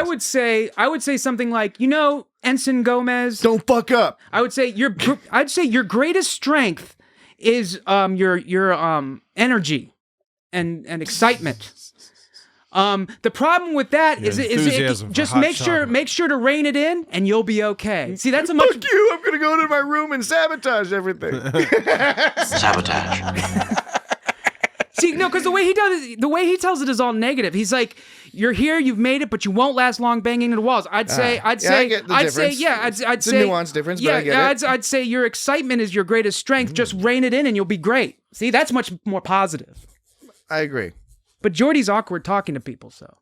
I would say something like, you know, Ensign Gomez,
don't fuck up.
I'd say your greatest strength is your energy and excitement. The problem with that is just make sure to rein it in and you'll be okay. See, that's a much...
Fuck you, I'm gonna go to my room and sabotage everything.
Sabotage.
See, no, because the way he tells it is all negative. He's like, you're here, you've made it, but you won't last long banging into walls. I'd say
it's a nuanced difference, but I get it.
I'd say your excitement is your greatest strength. Just rein it in and you'll be great. See, that's much more positive.
I agree.
But Geordi's awkward talking to people, so.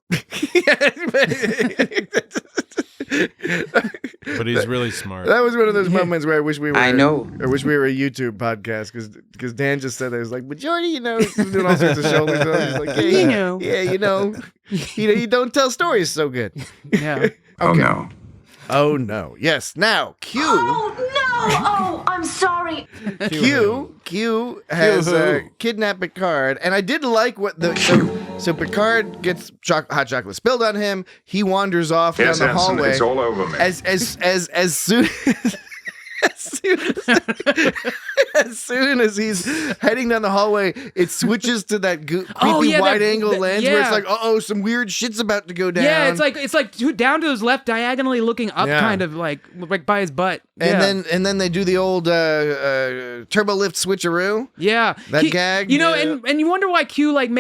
But he's really smart.
That was one of those moments where I wish we were.
I know.
I wish we were a YouTube podcast because Dan just said that. It was like, but Geordi, you know, he's doing all sorts of shoulders. He's like, you don't tell stories so good.
Yeah.
Okay.
Oh no.
Oh no. Yes. Now Q.
Oh no! Oh, I'm sorry.
Q has kidnapped Picard, and I did like what so Picard gets hot chocolate spilled on him. He wanders off down the hallway.
It's all over me.
As soon as soon as he's heading down the hallway, it switches to that creepy wide-angle lens where it's like, some weird shit's about to go down.
Yeah, it's like down to his left, diagonally looking up, kind of like by his butt.
And then they do the old turbo lift switcheroo.
Yeah,
that gag.
You know, and you wonder why Q like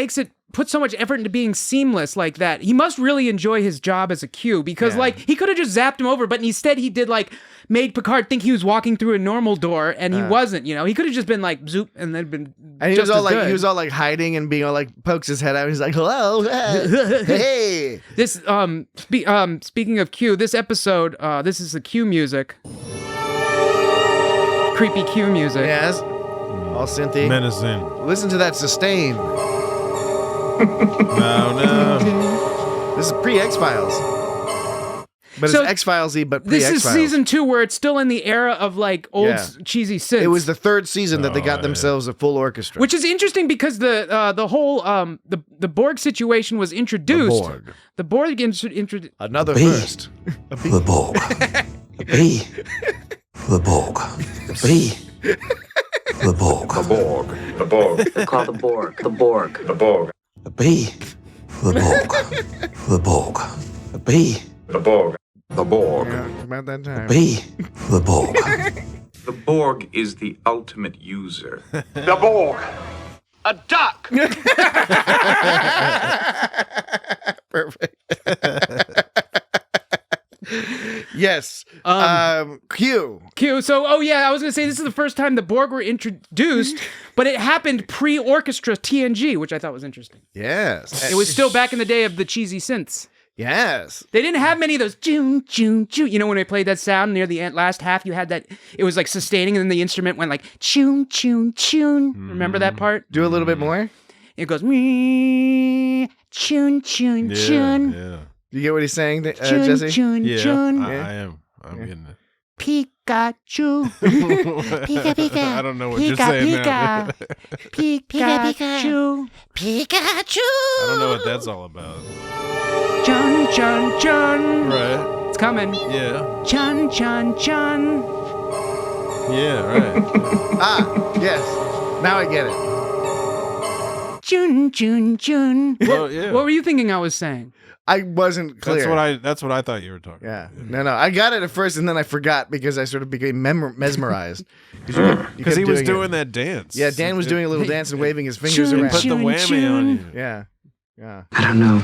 put so much effort into being seamless like that. He must really enjoy his job as a Q because like he could have just zapped him over, but instead he did like made Picard think he was walking through a normal door and he wasn't, you know. He could have just been like zoop and then been
and he was all like hiding and being all like pokes his head out and he's like, hello, hey.
This speaking of Q, this episode, this is the Q music. Creepy Q music.
Yes. All synthy.
Menacing.
Listen to that sustain.
No.
This is pre-X-Files. But it's X-Files-y, but pre-X-Files.
This is season 2 where it's still in the era of like old cheesy synths.
It was the 3rd season that they got themselves a full orchestra.
Which is interesting because the whole the Borg situation was introduced. The Borg introduced
another first.
The Borg. A B. The Borg. A B. The Borg.
The Borg. The Borg.
Call the Borg. The Borg.
The Borg.
The B. The Borg. The Borg. The B.
The Borg. The Borg.
Yeah, it's about that time.
B. The Borg.
The Borg is the ultimate user.
The Borg.
A duck!
Perfect. Yes. Q.
So, I was going to say this is the first time the Borg were introduced, but it happened pre-orchestra TNG, which I thought was interesting.
Yes.
It was still back in the day of the cheesy synths.
Yes.
They didn't have many of those choo, choo, choo. You know, when they played that sound near the last half, you had that, it was like sustaining, and then the instrument went like choo, choo, choo. Remember that part?
Do a little bit more.
It goes me, choon, choon, choon.
Yeah.
You get what he's saying,
Choon,
Jesse?
choon,
Yeah.
choon.
I am. I'm getting it.
Pikachu. Pika, pika.
I don't know what you're saying now.
Pikachu. Pikachu.
I don't know what that's all about.
Chun, chun, chun.
Right.
It's coming.
Yeah.
Chun, chun, chun.
Yeah, right.
Yes. Now I get it.
Chun, chun, chun.
Well, yeah.
What were you thinking I was saying?
I wasn't clear.
That's what I thought you were talking
Yeah.
about.
No. I got it at first, and then I forgot because I sort of became mesmerized.
Because he was doing that dance.
Yeah, Dan was doing a little dance and waving his fingers
Chun,
around.
Put the whammy on you.
Yeah.
I don't know.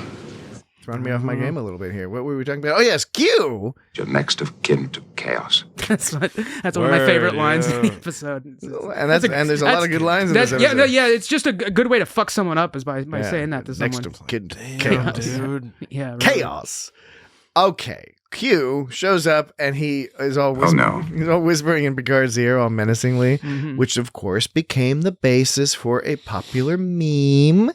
Throwing me off my game a little bit here. What were we talking about? Oh, yes, Q.
You're next of kin to chaos.
That's one of my favorite lines in the episode.
And there's a lot of good lines in this episode.
Yeah, it's just a good way to fuck someone up is by saying that to someone.
Next of kin to
Damn,
chaos.
dude.
Yeah, right.
Chaos. Okay. Q shows up and he is all he's all whispering in Picard's ear, all menacingly, which of course became the basis for a popular meme.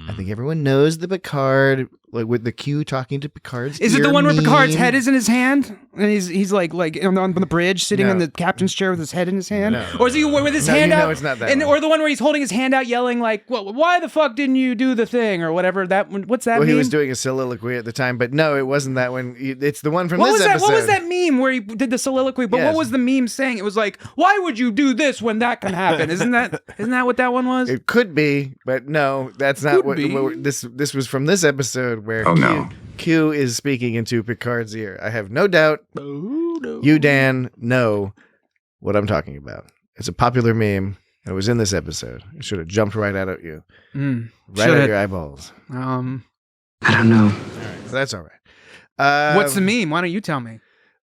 I think everyone knows the Picard, like with the Q talking to Picard's
Is
ear
it the one where
meme.
Picard's head is in his hand and he's like on the bridge sitting in the captain's chair with his head in his hand?
No.
Or is he with his
No,
hand
you know
out?
it's not that
and
one.
or the one where he's holding his hand out yelling like, well, why the fuck didn't you do the thing or whatever that one? What's that
Well,
meme?
he was doing a soliloquy at the time, but no, it wasn't that one. It's the one from
What
this
was that?
episode.
What was that meme where he did the soliloquy? But
Yes.
what was the meme saying? It was like, "Why would you do this when that can happen?" Isn't that what that one was?
It could be, but no, that's not what this was from this episode where Q is speaking into Picard's ear. I have no doubt you, Dan, know what I'm talking about. It's a popular meme. It was in this episode. It should have jumped right out at you. Right at your eyeballs.
I don't know.
All right, so that's all right.
What's the meme? Why don't you tell me?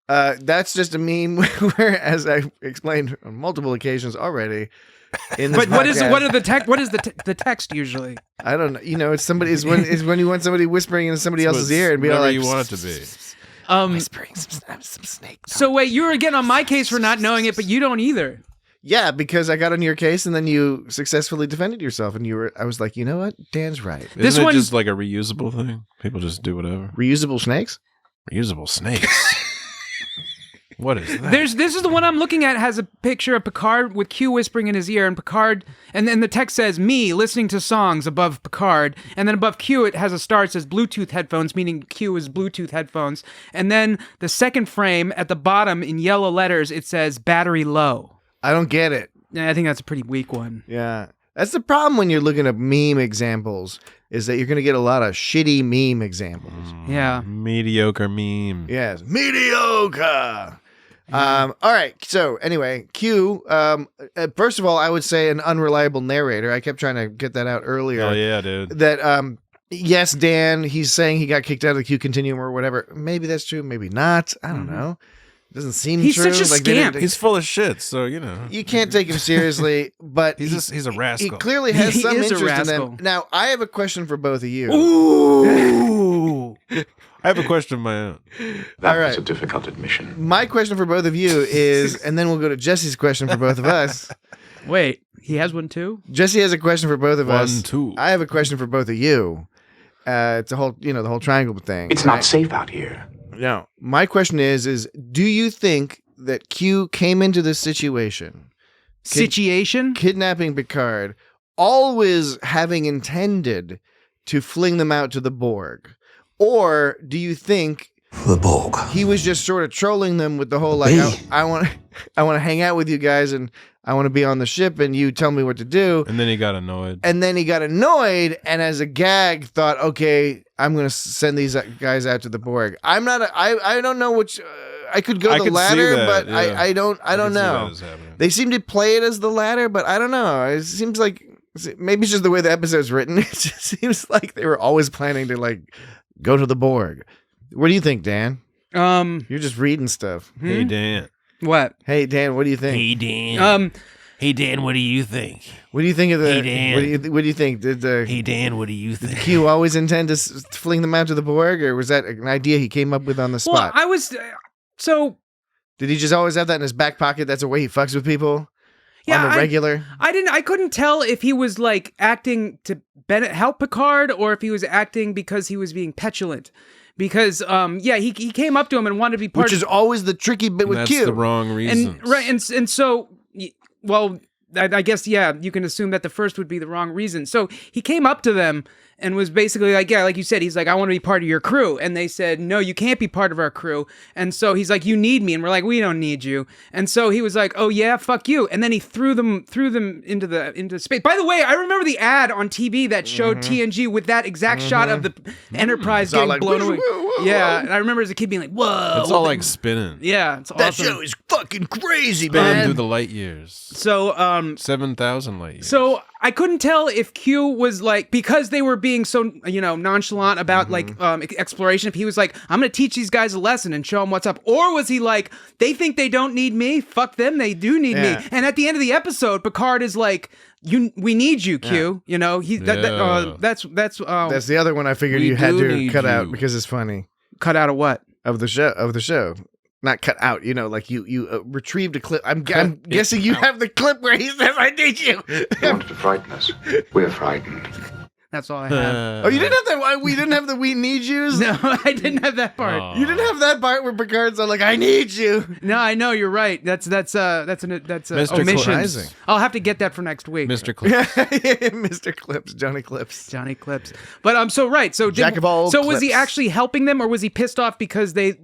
That's just a meme where, as I explained on multiple occasions already, in this
But what is
podcast-
what is the text usually?
I don't know. You know, it's somebody is when you want somebody whispering in somebody else's ear and be all
whatever
like,
you want it to be.
whispering some snake.
So wait, you were getting on my case for not knowing it, but you don't either.
Yeah, because I got on your case and then you successfully defended yourself, and I was like, you know what, Dan's right.
Isn't it just like a reusable thing? People just do whatever.
Reusable snakes.
Reusable snakes. What is that?
This is the one I'm looking at. Has a picture of Picard with Q whispering in his ear, and Picard, and then the text says "me listening to songs" above Picard, and then above Q it has a star. It says Bluetooth headphones, meaning Q is Bluetooth headphones, and then the second frame at the bottom in yellow letters it says "battery low."
I don't get it.
Yeah, I think that's a pretty weak one.
Yeah, that's the problem when you're looking at meme examples. Is that you're going to get a lot of shitty meme examples.
Yeah,
mediocre meme.
Yes, mediocre. All right. So anyway, Q. First of all, I would say an unreliable narrator. I kept trying to get that out earlier.
Oh yeah, dude.
That yes, Dan. He's saying he got kicked out of the Q continuum or whatever. Maybe that's true. Maybe not. I don't know. It doesn't seem
He's
true.
such a scamp.
He's full of shit. So you know
you can't take him seriously. But
he's a rascal.
He clearly has
He
some
is a
interest in
rascal.
them. Now, I have a question for both of you.
Ooh.
I have a question of my own.
That
All right.
was a difficult admission.
My question for both of you is, and then we'll go to Jesse's question for both of us.
Wait, he has one too?
Jesse has a question for both of us.
1, 2.
I have a question for both of you. It's a whole, the whole triangle thing.
It's not safe out here.
No. My question is, do you think that Q came into this situation, kidnapping Picard, always having intended to fling them out to the Borg? Or do you think
The Borg.
He was just sort of trolling them with the whole like, I want to hang out with you guys and I want to be on the ship and you tell me what to do.
And then he got annoyed.
And as a gag thought, okay, I'm going to send these guys out to the Borg. I don't know which, I could go the latter, but yeah. I don't know. They seem to play it as the latter, but I don't know. It seems like, maybe it's just the way the episode's written. It just seems like they were always planning to like go to the Borg. What do you think, Dan? You're just reading stuff.
Hey, Dan.
What?
Hey, Dan, what do you think?
Hey, Dan. Hey, Dan, what do you think?
What do you think of the...
Hey, Dan.
What do you think?
Hey, Dan, what do you think?
Did Q always intend to fling them out to the Borg, or was that an idea he came up with on the spot?
Well,
did he just always have that in his back pocket? That's a way he fucks with people? Yeah, on the regular?
I couldn't tell if he was like acting to help Picard or if he was acting because he was being petulant. Because, he came up to him and wanted to be part
of... Which is always the tricky bit with Q.
That's the wrong reason.
And so, well, I guess, yeah, you can assume that the first would be the wrong reason. So he came up to them and was basically like, yeah, like you said, he's like, I want to be part of your crew. And they said, no, you can't be part of our crew. And so he's like, you need me. And we're like, we don't need you. And so he was like, oh yeah, fuck you. And then he threw them into space. By the way, I remember the ad on TV that showed TNG with that exact shot of the Enterprise getting like, blown away. Yeah. And I remember as a kid being like, whoa.
It's all like spinning.
Yeah. It's
that
awesome.
show is fucking crazy,
Spinning
man.
through the light years.
So,
7,000 light years.
So I couldn't tell if Q was like, because they were being so, nonchalant about exploration, if he was like, I'm going to teach these guys a lesson and show them what's up. Or was he like, they think they don't need me. Fuck them. They do need me. And at the end of the episode, Picard is like, we need you, Q. That's
the other one I figured you had to cut out because it's funny.
Cut out of what?
Of the show. Not cut out, like you retrieved a clip. I'm guessing you have the clip where he says, I need you.
You wanted to frighten us. We're frightened.
That's all I have.
You didn't have that? We didn't have the we need yous?
No, I didn't have that part.
You didn't have that part where Picard's like, I need you.
No, I know, you're right. That's
Mr.
omission. I'll have to get that for next week.
Mr. Clips.
Mr. Clips, Johnny Clips.
But so right. So
Jack of all
So
clips.
was he actually helping them, or was he pissed off because they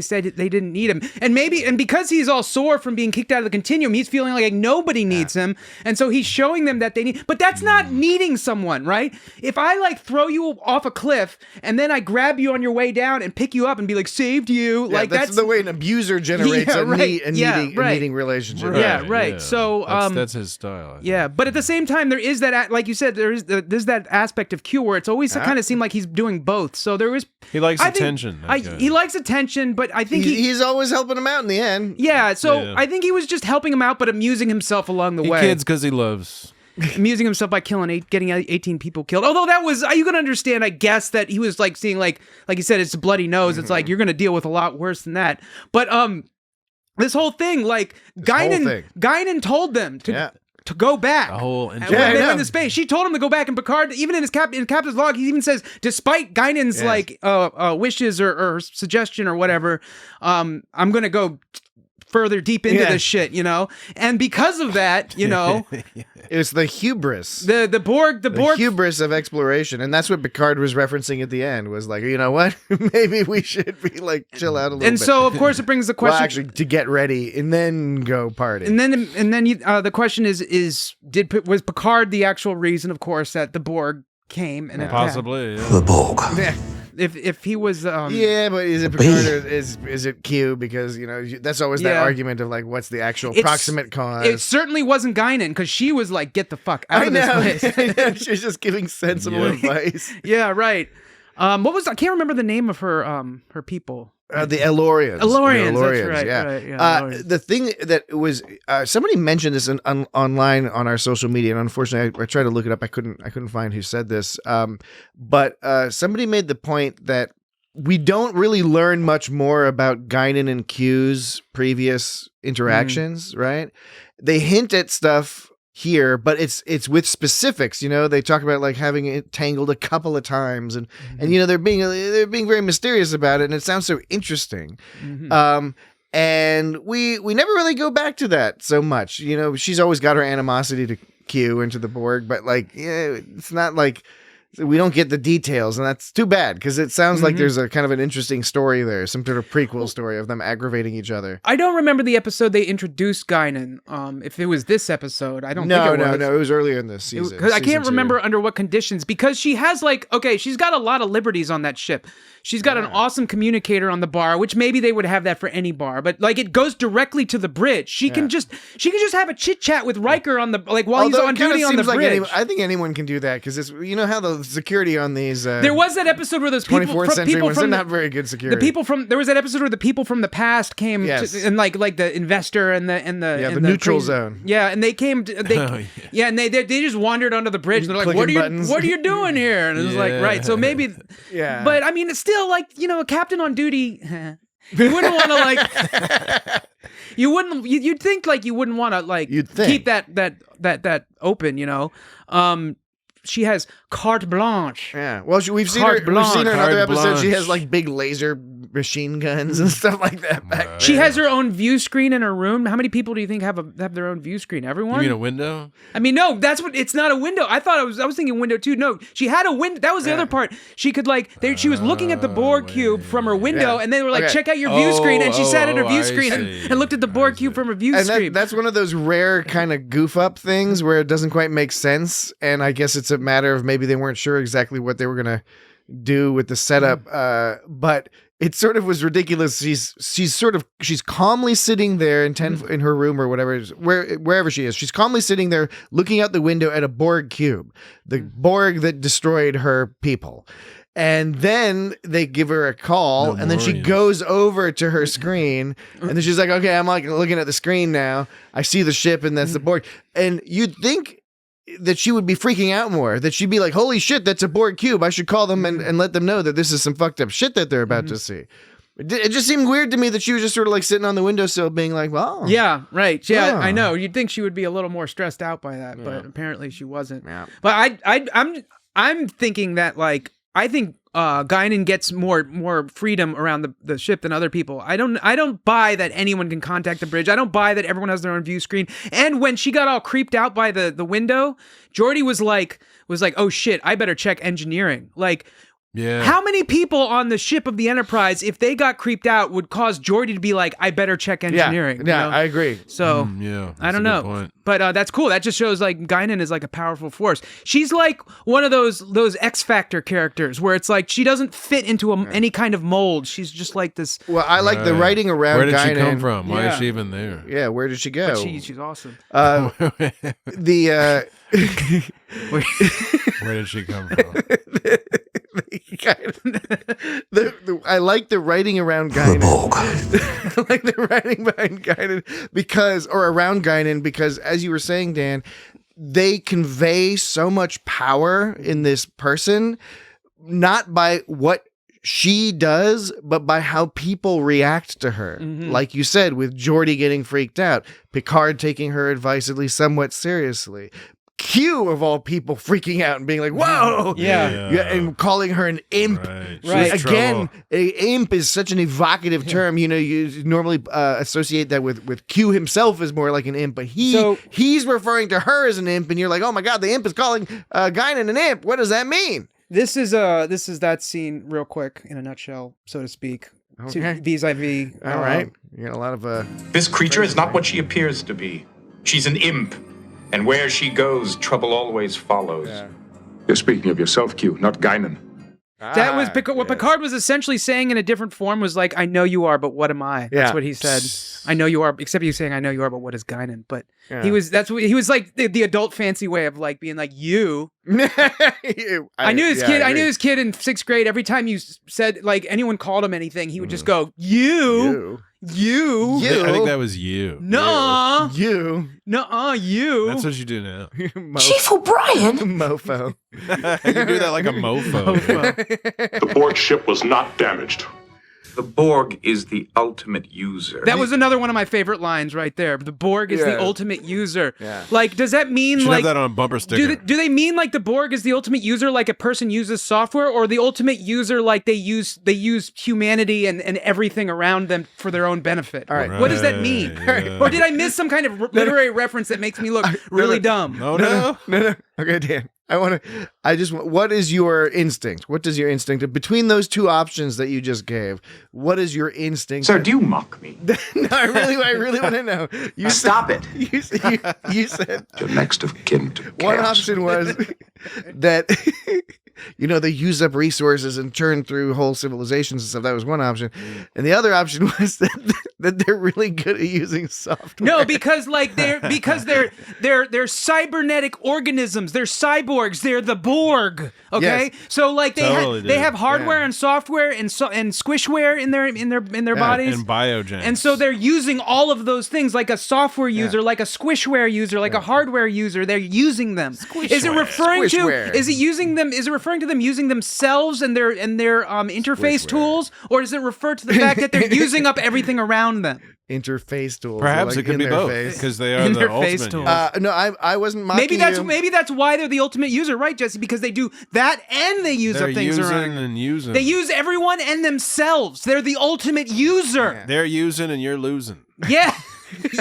said they didn't need him? And because he's all sore from being kicked out of the continuum, he's feeling like nobody needs him. And so he's showing them that they need, but that's not needing someone, right? If I throw you off a cliff and then I grab you on your way down and pick you up and be like, saved you.
Yeah, that's the way an abuser generates a needing relationship.
Right. So
that's his style.
Yeah, but at the same time, there is that, like you said, there's that aspect of Q where it's always kind of seemed like he's doing both. So there is.
He likes attention.
He likes attention, but I think
he's always helping him out in the end.
Yeah. So I think he was just helping him out, but amusing himself along the way.
Kids because he loves.
Amusing himself by getting 18 people killed. Although that was, you can understand, I guess, that he was like seeing like you said, it's a bloody nose. It's like, you're going to deal with a lot worse than that. But this whole thing, Guinan told them to go back.
The whole
when they went into space, she told him to go back. And Picard, even in his captain's log, he even says, despite Guinan's wishes or suggestion or whatever, I'm going to go further deep into this shit, and because of that,
it's the hubris,
the Borg
hubris of exploration, and that's what Picard was referencing at the end. Was like, you know what, maybe we should be like chill out a little bit.
And so, of course, it brings the question:
actually, to get ready and then go party.
And then the question is was Picard the actual reason, of course, that the Borg came and attacked?
Possibly
the Borg.
Yeah.
If he was
but is it Picard or is it Q? Because that's always that argument of like, what's the actual proximate cause?
It certainly wasn't Guinan, because she was like, get the fuck out of this place.
She's just giving sensible advice.
Yeah, right. I can't remember the name of her people.
The Elorians.
That's right.
Yeah.
Right, Elorians.
The thing that was somebody mentioned this online on our social media, and unfortunately, I tried to look it up. I couldn't find who said this. But somebody made the point that we don't really learn much more about Guinan and Q's previous interactions. Right? They hint at stuff here, but it's with specifics. They talk about like having it tangled a couple of times, and they're being very mysterious about it, and it sounds so interesting. And we never really go back to that so much. She's always got her animosity to Q and to the Borg, but like, it's not like we don't get the details, and that's too bad because it sounds like there's a kind of an interesting story there, some sort of prequel story of them aggravating each other.
I don't remember the episode they introduced Guinan. If it was this episode, I don't think it was.
No, it was earlier in this season.
Because I can't remember under what conditions, because she has she's got a lot of liberties on that ship. She's got an awesome communicator on the bar, which maybe they would have that for any bar, but it goes directly to the bridge. She can just have a chit chat with Riker on the while he's on duty on the bridge.
I think anyone can do that because it's how the security on these.
There was that episode where those
24th century ones,
from
they're not very good security.
There was that episode where the people from the past came and like the investor and the
neutral zone.
Yeah, and they came. And they just wandered under the bridge. And they're like, "What are you doing here?" And it was like, right. So maybe.
Yeah.
But I mean, it's still a captain on duty. You wouldn't want to You'd think you wouldn't want to keep that open. She has carte blanche.
Yeah. Well, we've seen her in other episodes. She has big laser machine guns and stuff like that back there.
She has her own view screen in her room. How many people do you think have their own view screen? Everyone?
You mean a window?
I mean, no, it's not a window. I was thinking window too. No, she had a window. That was the other part. She could she was looking at the Borg cube from her window, and they were like, check out your view screen. And she sat at her view screen and looked at the Borg cube from her view screen.
That's one of those rare kind of goof up things where it doesn't quite make sense. And I guess it's a matter of maybe they weren't sure exactly what they were going to do with the setup. But it sort of was ridiculous. She's calmly sitting there in her room or whatever, wherever she is. She's calmly sitting there looking out the window at a Borg cube, the Borg that destroyed her people. And then they give her a call, and then she goes over to her screen, and then she's like, okay, I'm looking at the screen now. I see the ship, and that's the Borg. And you'd think that she would be freaking out more, that she'd be like, holy shit, that's a Borg cube. I should call them and let them know that this is some fucked up shit that they're about to see. It just seemed weird to me that she was just sort of sitting on the windowsill being like, well.
Yeah, right. Yeah, I know. You'd think she would be a little more stressed out by that, but apparently she wasn't. Yeah. But I'm thinking that I think Guinan gets more freedom around the ship than other people. I don't buy that anyone can contact the bridge. I don't buy that everyone has their own view screen. And when she got all creeped out by the window, Geordi was like, oh shit, I better check engineering.
Yeah.
How many people on the ship of the Enterprise, if they got creeped out, would cause Geordi to be like, I better check engineering?
Yeah, I agree.
So, I don't know.
Point.
But that's cool. That just shows Guinan is a powerful force. She's like one of those X Factor characters where it's she doesn't fit into any kind of mold. She's just like this.
Well, I like the writing around Guinan.
Where did she come from? Why is she even there?
Yeah, where did she go?
But she's awesome.
Where
did she come from?
I like the writing around Guinan. I like the writing behind Guinan around Guinan because, as you were saying, Dan, they convey so much power in this person, not by what she does, but by how people react to her. Like you said, with Geordi getting freaked out, Picard taking her advice at least somewhat seriously. Q, of all people, freaking out and being like, whoa!
Yeah,
and calling her an imp.
Right.
Again, imp is such an evocative term. You normally associate that with Q himself as more like an imp, but he's referring to her as an imp, and you're like, oh my god, the imp is calling Guinan an imp. What does that mean?
This is that scene real quick in a nutshell, so to speak.
Okay.
Vis-a-vis.
All right. You got a lot of
This creature is not what she appears to be. She's an imp. And where she goes, trouble always follows.
Yeah. You're speaking of yourself, Q, not Guinan.
That was what Picard was essentially saying in a different form was I know you are, but what am I? That's what he said. I know you are, except he's saying I know you are, but what is Guinan? But he was the adult fancy way of being like you. I knew this kid. I knew this kid in 6th grade. Every time you said anyone called him anything, he would just go you.
I think that was you.
No.
You.
Nuh-uh, you.
That's what you do now.
Chief O'Brien.
Mofo.
You do that like a mofo.
The Borg ship was not damaged.
The Borg is the ultimate user.
That was another one of my favorite lines right there. The Borg is the ultimate user.
Yeah.
Does that mean
Should have that on a bumper sticker.
Do they mean the Borg is the ultimate user, like a person uses software, or the ultimate user they use humanity and everything around them for their own benefit?
All right.
What does that mean?
Yeah.
Or did I miss some kind of literary reference that makes me look really dumb?
No.
Okay, Dan. What is your instinct? What does your instinct, between those two options that you just gave, what is your instinct?
Sir, do you mock me?
No, I really want to know.
Stop it.
You said
You're next of kin to
one
chaos.
option was that, they use up resources and churn through whole civilizations and stuff. That was one option. And the other option was that they're really good at using software.
No, because they're cybernetic organisms. They're cyborgs. They're the Borg. Okay,
Yes.
so like
Totally
they have hardware
Yeah.
and software and squishware in their bodies
And biogens.
And so they're using all of those things, like a software user, like a squishware user, like a hardware user. They're using them. Is it referring
Squishware.
to? Is it using them? Is it referring to them using themselves and their interface
Squishware.
tools, or does it refer to the fact that they're using up everything around them?
Interface tools.
Perhaps
like
it could
in
be
their
both
face.
because they are
In
the
their face
ultimate.
tools.
user.
No, I wasn't mocking you.
Maybe that's why they're the ultimate user, right, Jesse? Because they do that and they use
They're
up things
using
around.
and using.
They use everyone and themselves. They're the ultimate user.
They're using and you're losing.
Yeah.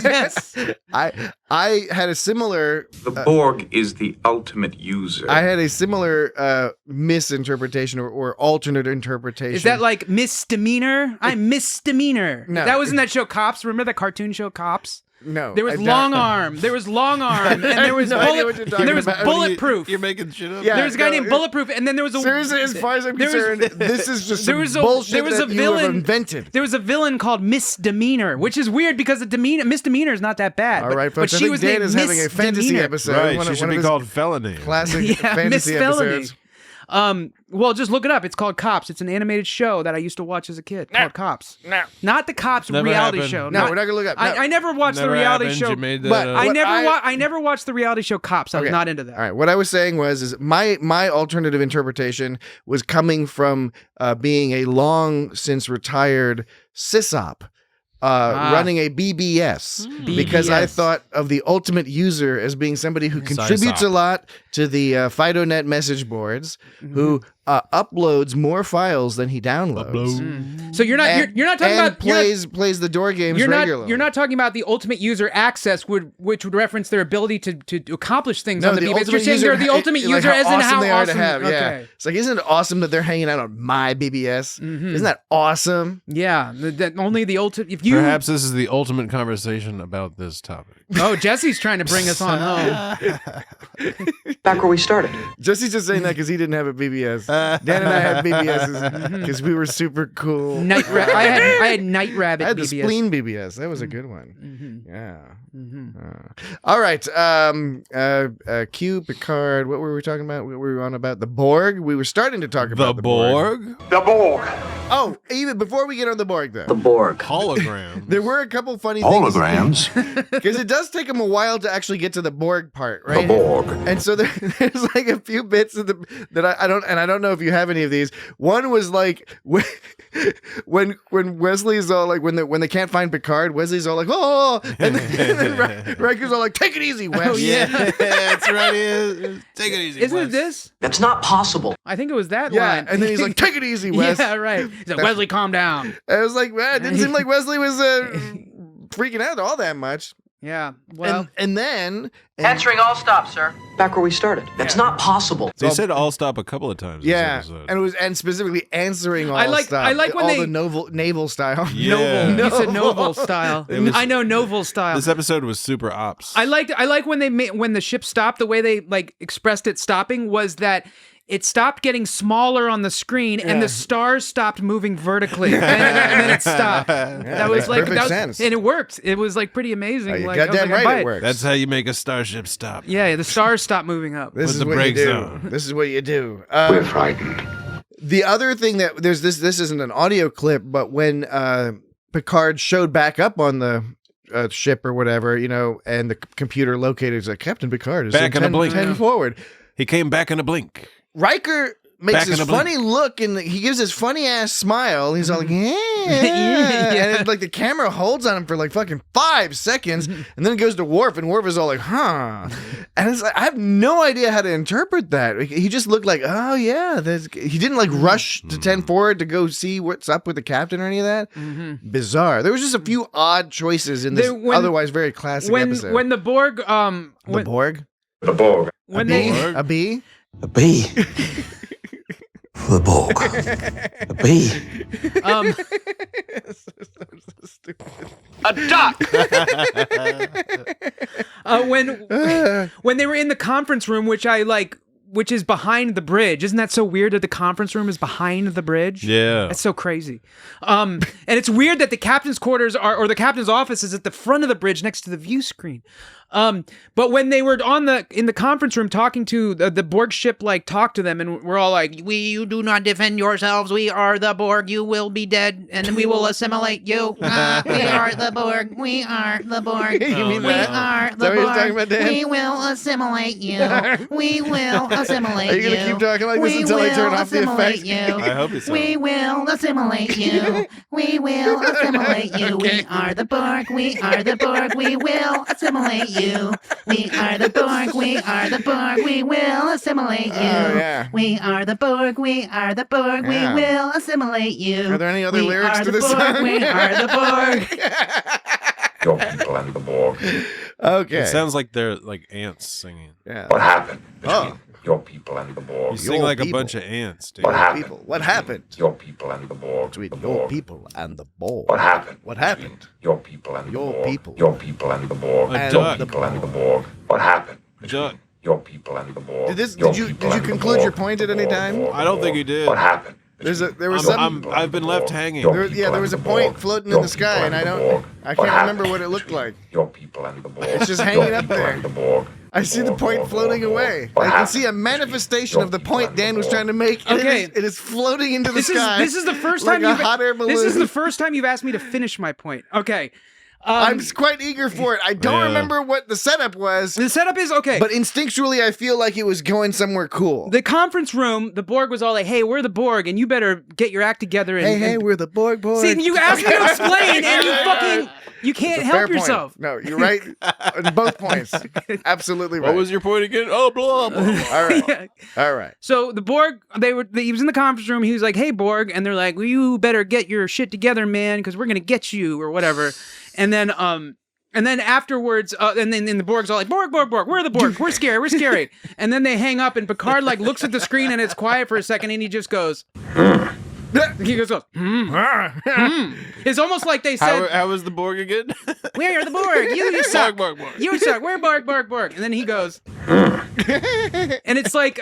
Yes.
I had a similar.
The Borg is the ultimate user.
I had a similar misinterpretation or alternate interpretation.
Is that like misdemeanor? I'm misdemeanor.
No.
That was in that show Cops. Remember that cartoon show Cops?
No.
There was
I don't-
Long Arm. There was Long Arm, and there was
no idea what you're talking
there was
about.
Bulletproof.
You're making shit up.
Yeah,
There was a guy
no,
named Bulletproof, and then there was a
Seriously, as far as I'm
there was-
concerned, this is just
there
some
was
bullshit
there was
that
a
you have
villain
invented.
There was a villain called Misdemeanor, which is weird because the misdemeanor is not that bad.
All right, folks.
but
I
she
think
was
Dan
named
is having a fantasy
Misdemeanor.
episode.
Right,
One
she
of-
should
one of
be
his
called Felony.
classic
Yeah,
fantasy
Miss Felony.
episodes.
Well, just look it up. It's called Cops. It's an animated show that I used to watch as a kid called Cops.
No.
Not the Cops
Never
reality
happened.
show.
No, we're not gonna look up. No.
I never watched
Never
the reality
happened.
show.
You made that
But
up.
I never watched the reality show Cops. I was
Okay.
not into that.
All right. What I was saying was my alternative interpretation was coming from being a long since retired sysop. Running a BBS because I
BBS.
thought of the ultimate user as being somebody who contributes a lot to the FidoNet message boards, who uploads more files than he downloads.
So you're not talking
and
about
plays the door games regularly.
You're not talking about the ultimate user access, which would reference their ability to accomplish things
No,
on the BBS. You're
ultimate
saying
user,
they're the ultimate
like
user, as in how
they are
awesome
to have. Yeah,
Okay.
it's like, isn't it awesome that they're hanging out on my BBS? Isn't that awesome?
Yeah, that only the ultimate. If you
Perhaps this is the ultimate conversation about this topic.
Oh, Jesse's trying to bring us on home.
Back where we started.
Jesse's just saying that because he didn't have a BBS. Dan and I had BBSs because we were super cool.
I had Night Rabbit
I had the
BBS.
Spleen BBS. That was a good one. Yeah. All right. Q, Picard. What were we talking about? What were we on about? The Borg. We were starting to talk about the Borg.
The Borg.
Oh, even before we get on the Borg, though.
The Borg.
Hologram.
There were a couple funny
Holograms.
things. Because it does take them a while to actually get to the Borg part, right?
The Borg.
And so there's like a few bits of that I don't know if you have any of these. One was like when Wesley's all like when they can't find Picard, Wesley's all like, oh, and then Riker's all like, take it easy, Wes.
Oh, yeah.
That's right. Take it easy.
Isn't it
Wes.
this?
That's not possible.
I think it was that
Yeah,
line.
and then he's like, take it easy, Wes.
Yeah, right. He's like, Wesley, calm down.
I was like, well, it didn't seem like Wesley was freaking out all that much.
Yeah. Well,
And then
Answering all stops, sir.
Back where we started. That's not possible.
They said all stop a couple of times. in
yeah,
this episode.
and it was specifically answering all
I like
stuff,
when
all
they-
the naval style.
Yeah.
Novel. You said novel style.
was-
I know novel style.
This episode was super ops.
I like when when the ship stopped. The way they like expressed it stopping was that it stopped getting smaller on the screen, and the stars stopped moving vertically, and then it stopped. That was
makes
like
perfect sense.
and it worked. It was like pretty amazing.
You
like, I was
goddamn
like, I buy
right it works.
That's how you make a starship stop.
Yeah, the stars stopped moving up.
This
Put
is
the
what you
brakes
do.
on.
This is what you do.
We're frightened.
The other thing that this isn't an audio clip, but when Picard showed back up on the ship or whatever, and the computer located, it's like, Captain Picard is
Back in a blink.
10 forward.
He came back in a blink.
Riker makes
Back in
this
a blink.
funny look, and he gives this funny ass smile. He's all like, yeah, and it's like the camera holds on him for like fucking 5 seconds, and then it goes to Worf, and Worf is all like, huh, and it's like, I have no idea how to interpret that. He just looked like, oh yeah, he didn't like rush to 10 forward to go see what's up with the captain or any of that. Bizarre. There was just a few odd choices in this otherwise very classic episode.
When the Borg
the Borg,
The Borg.
when
The
they
Borg?
a bee.
A B. The Borg. A B.
So stupid.
A duck!
When they were in the conference room, which is behind the bridge. Isn't that so weird that the conference room is behind the bridge?
Yeah.
That's so crazy. And it's weird that the captain's quarters or the captain's office is at the front of the bridge next to the view screen. But when they were in the conference room talking to the Borg ship, talked to them, and we're all like, you do not defend yourselves. We are the Borg. You will be dead, and we will assimilate you. We are the Borg. We are the Borg.
You mean
we
that?
are
Is
the
that what you're
Borg.
talking about, Dan?
We will assimilate you. We will assimilate you.
Are you going to keep talking like this until I turn off the effects?
I hope it's
We will assimilate you. We will assimilate you. We are the Borg. We are the Borg. We will assimilate you. We are the Borg. We are the Borg. We will assimilate you.
Oh, yeah.
We are the Borg. We are the Borg.
Yeah.
We will assimilate you.
Are there any other
We
lyrics
are
to
the
this
Borg.
song?
We are the Borg.
Your people and the Borg.
Okay.
It sounds like they're like ants singing.
Yeah.
What happened between your people and the Borg?
You sing like a bunch of ants, dude.
What happened?
People. What happened?
Your people and the Borg.
Between
The
your
Borg.
people and the Borg.
What happened?
What happened?
Your people and the
Your
Borg.
people.
Your people and the Borg.
A
Your
duck.
people and the Borg. What happened?
Duck.
Your people and the Borg.
Did
Your
you
people and the
conclude
Borg.
your point at any time?
I don't think he did.
What happened?
There was some.
I've been left hanging.
There was a point floating in the sky, and I can't remember what it looked like.
Your people and the Borg.
It's just hanging up there.
And the Borg.
I see the point floating away. I can see a manifestation of the point Dan was trying to make.
Okay.
It is floating into the
This
sky.
is the first
like
time
a hot air balloon.
This is the first time you've asked me to finish my point. Okay.
I'm quite eager for it. I don't
Yeah.
remember what the setup was,
The setup is okay.
but instinctually I feel like it was going somewhere cool.
The conference room, the Borg was all like, "Hey, we're the Borg, and you better get your act together." And,
Hey,
and-
we're the Borg boys.
See, you asked me to explain, and you can't
Fair
help
point.
yourself.
No, you're right on both points. Absolutely right.
What was your point again? Oh, blah, blah, blah.
All right.
Yeah.
All right.
So the Borg, he was in the conference room. He was like, "Hey, Borg," and they're like, "Well, you better get your shit together, man, because we're gonna get you or whatever." And then afterwards, and then the Borg's all like, "Borg, Borg, Borg, we're the Borg. We're scary. We're scary." And then they hang up, and Picard looks at the screen, and it's quiet for a second, and he just goes. He just goes. It's almost like they said,
How was the Borg again?
"We are the Borg. You suck.
Borg, Borg, Borg.
You suck. We're Borg, Borg, Borg." And then he goes, and it's like,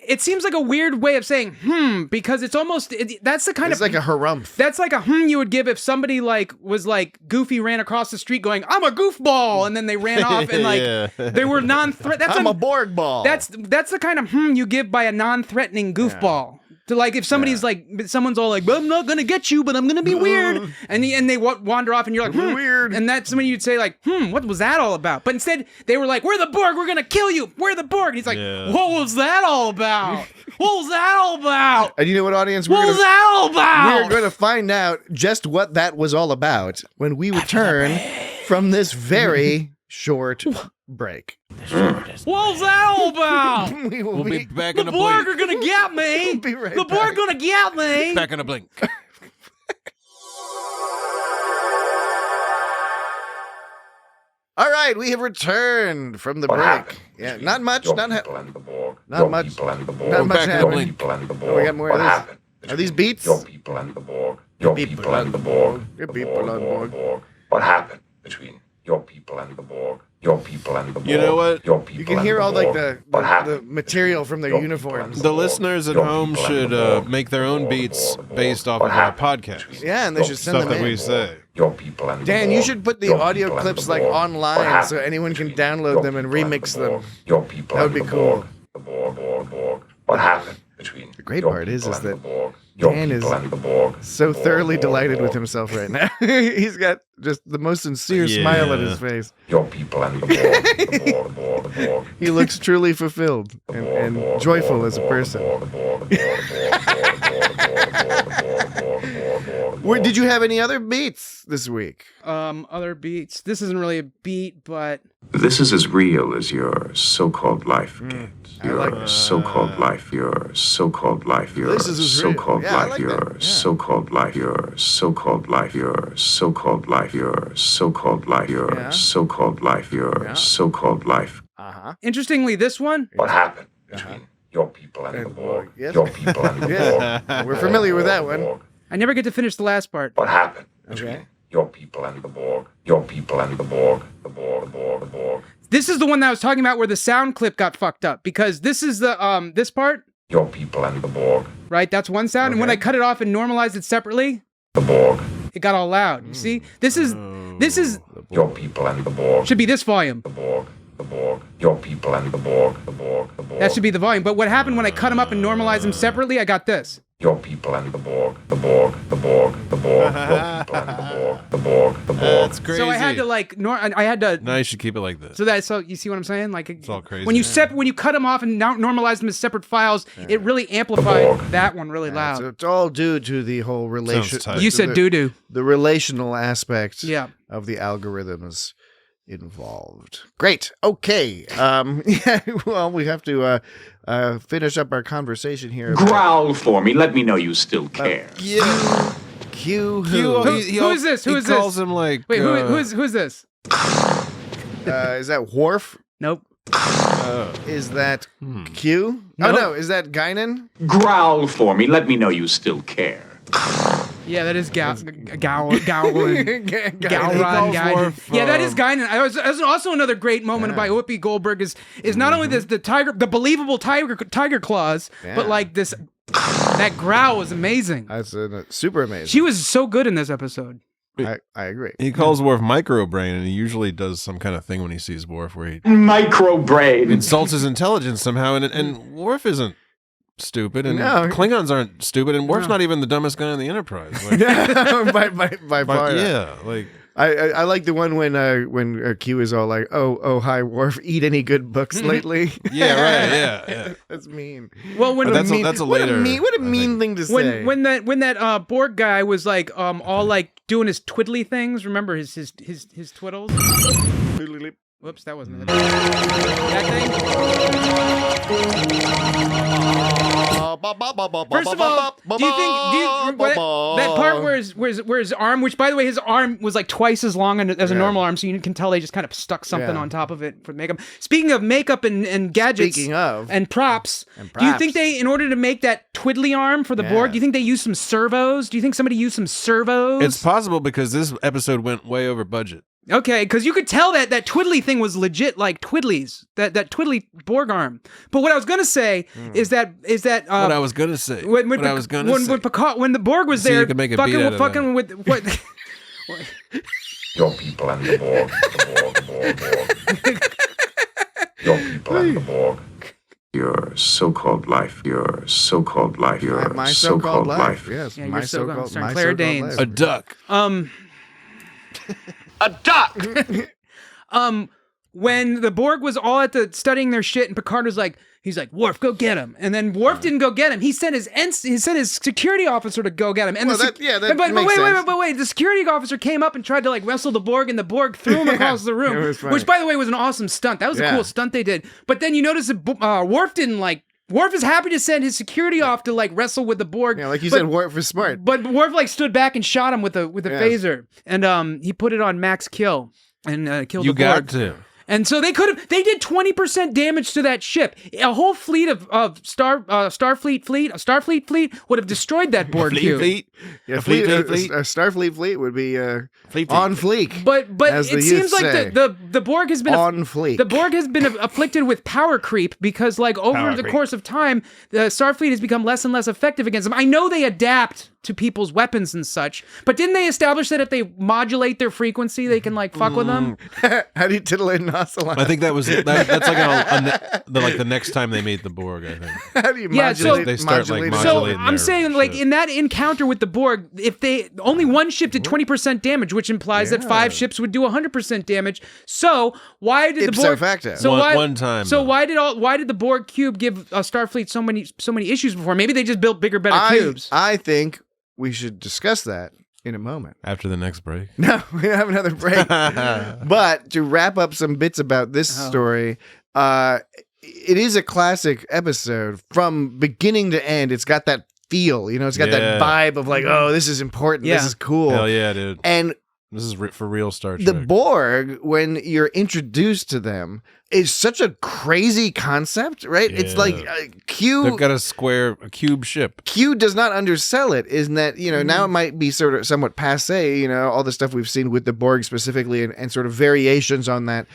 it seems like a weird way of saying because it's almost that's the kind
It's
of
like a harumph.
that's like a you would give if somebody was Goofy ran across the street going, "I'm a goofball," and then they ran off and
Yeah.
they were non-threat. That's
I'm a Borg ball.
That's the kind of you give by a non-threatening goofball. To if somebody's someone's all like, "Well, I'm not gonna get you, but I'm gonna be weird," and they wander off, and you're like,
weird,
and that's when you'd say like, what was that all about? But instead, they were like, "We're the Borg, we're gonna kill you, we're the Borg." And he's like, "What was that all about? What was that all about?
And you know what, audience?
What was that all about?"
We're going to find out just what that was all about when we return from this very short break.
What was that all about?
We'll be back in
The
a
Borg
blink.
are gonna get me.
We'll be right
The Borg
back.
gonna get me.
Back in a blink.
All right, we have returned from the
What
break.
happened?
Yeah, not much.
Your
Not
people and the Borg.
not
Your
much-
people and the Borg.
not much
Your
happening.
people and the Borg.
Oh, we got more of
What
this.
happened?
Are these beats?
Your people and the Borg. Your people and the Borg.
Your
The
people
Borg,
and
Borg,
Borg.
Borg. What happened between your people and the Borg? Your people and the Borg.
You know what?
Your people
You can
and
hear
the
all
Borg.
the
What happened?
material from their
Your people
uniforms.
and
The listeners at
Your
home
people and
should
the Borg.
make their own
The
beats
Borg, the Borg.
based off
What
of our
happened
podcast.
between
Yeah, and they
your
should send
Stuff
them
that
in.
we say.
Your people and the
Dan,
Borg.
you should put the
Your
audio
people and
clips
the Borg. What
online so
happened
anyone can
between
download
your
them and
people
remix
the Borg?
them.
Your people
That would
and
be
the
cool.
Borg. The Borg, Borg, Borg. What happened between
The great
your
part is
people and
that
the Borg? Your
Dan is
people and the Borg.
So
The Borg,
thoroughly
Borg,
delighted
Borg.
with himself right now. He's got just the most sincere smile on his face.
Your people and the Borg. The Borg, Borg, the Borg.
He looks truly fulfilled and joyful as a person. Did you have any other beats this week?
Other beats. This isn't really a beat, but
This is as real as your so-called life gets.
I
Your
like that.
so-called life, your so-called life, your
This is as real.
so-called
Yeah, I
life,
like
your
that. Yeah.
so-called life, your so-called life, your so-called life, your so-called life, your
Yeah.
so-called life, your
Yeah.
so-called life.
Uh-huh.
interestingly, this one,
What happened between Your people and the Borg.
Yes.
Your people and the
Yes.
Borg.
We're familiar with that one.
I never get to finish the last part.
What happened
Okay.
between your people and the Borg? Your people and the Borg. The Borg, the Borg, the Borg.
This is the one that I was talking about where the sound clip got fucked up because this is the this part.
Your people and the Borg.
Right, that's one sound, and when I cut it off and normalized it separately,
The Borg.
it got all loud. You see, this is
Your people and the Borg.
should be this volume.
The Borg. The Borg. Your people and the Borg. The Borg. The Borg.
That should be the volume. But what happened when I cut them up and normalized them separately? I got this.
Your people and the Borg. The Borg. The Borg. The Borg. Your people and the Borg. The Borg. The Borg.
That's crazy.
So I had to like, I had to.
No, you should keep it like this.
So you see what I'm saying? Like
It's all crazy.
when you cut them off and normalize them as separate files, it really amplified that one really loud.
So it's all due to the whole relation.
tight.
You said doo-doo.
The relational aspect
Yeah.
of the algorithms involved. Great. Okay. Yeah, well, we have to finish up our conversation here.
Growl for me. Let me know you still care.
Yeah. Q who?
Who is this? Who is this?
He calls him like...
Wait, who is this?
Is that Worf?
Nope.
Is that Q?
No.
Oh, no. Is that Guinan?
Growl for me. Let me know you still care.
Yeah, that is Gowron. Yeah, that is Guinan. That's also another great moment by Whoopi Goldberg is not only the believable tiger claws, but like this that growl was amazing.
That's super amazing.
She was so good in this episode.
I agree.
He calls Worf microbrain, and he usually does some kind of thing when he sees Worf where he
Microbrain.
insults his intelligence somehow, and Worf isn't stupid, and
No.
Klingons aren't stupid, and Worf's not even the dumbest guy on the Enterprise. Like,
by far.
yeah, like
I like the one when Q is all like, oh hi Worf, eat any good books lately?
yeah, right, yeah.
That's mean.
Well, when
That's a later.
What a mean thing to say.
when that Borg guy was like all like doing his twiddly things. Remember his twiddles? Whoops, that wasn't it. That thing. First of all, do you think that part where his arm, which by the way his arm was like twice as long as a normal arm, so you can tell they just kind of stuck something on top of it for makeup. Speaking of makeup and gadgets, and props, do you think they, in order to make that twiddly arm for the Borg, do you think they used some servos? Do you think somebody used some servos?
It's possible because this episode went way over budget.
Okay, because you could tell that twiddly thing was legit, like twiddlies, that twiddly Borg arm. But what I was gonna say is that
what I was gonna say.
When the Borg was there,
you can make a beat out of
fucking with what?
Your people and the Borg. The Borg, the Borg. Your people and the Borg. Your so-called life. Your so-called life. Your
my
so-called life.
Yes,
Yeah,
my
you're so-called.
so-called
Claire
so-called
Danes.
life.
A duck.
A duck.
When the Borg was all at the studying their shit, and Picard was like, he's like, Worf, go get him. And then Worf didn't go get him. He sent his security officer to go get him. And
Well, that makes sense.
But wait, the security officer came up and tried to like wrestle the Borg, and the Borg threw him across the room,
it was funny.
which by the way was an awesome stunt. That was a cool stunt they did. But then you notice that Worf didn't like. Worf is happy to send his security off to like wrestle with the Borg.
Yeah, like you said, Worf is smart.
But Worf like stood back and shot him with a phaser, and he put it on max kill and killed the Borg.
You got to.
And so they did 20% damage to that ship. A whole fleet of Starfleet fleet would have destroyed that Borg cube.
Yeah, Starfleet fleet would be on fleek.
But
as
it
the
seems
youth
like
say.
the Borg has been
on fleek.
The Borg has been afflicted with power creep because like over the course of time, the Starfleet has become less and less effective against them. I know they adapt to people's weapons and such, but didn't they establish that if they modulate their frequency, they can like fuck with them?
How do you titillate an ocelot?
I think that's like the next time they meet the Borg. I think.
How do you modulate?
They start like
modulate
modulating.
So I'm saying, like,
shit.
in that encounter with the Borg, if they only one ship did 20% damage, which implies that 5 ships would do 100% damage. So why did the Borg?
Facto.
So
one time.
So why did the Borg cube give Starfleet so many issues before? Maybe they just built bigger, better cubes.
I think we should discuss that in a moment.
After the next break.
No, we have another break. But to wrap up some bits about this story, it is a classic episode from beginning to end. It's got that feel, it's got that vibe of like, oh, this is important. This is cool.
Hell yeah, dude.
And
this is for real Star Trek.
The Borg, when you're introduced to them, is such a crazy concept, right? It's like Q.
They've got a cube ship.
Q does not undersell it. Isn't that now it might be sort of somewhat passe. All the stuff we've seen with the Borg specifically, and sort of variations on that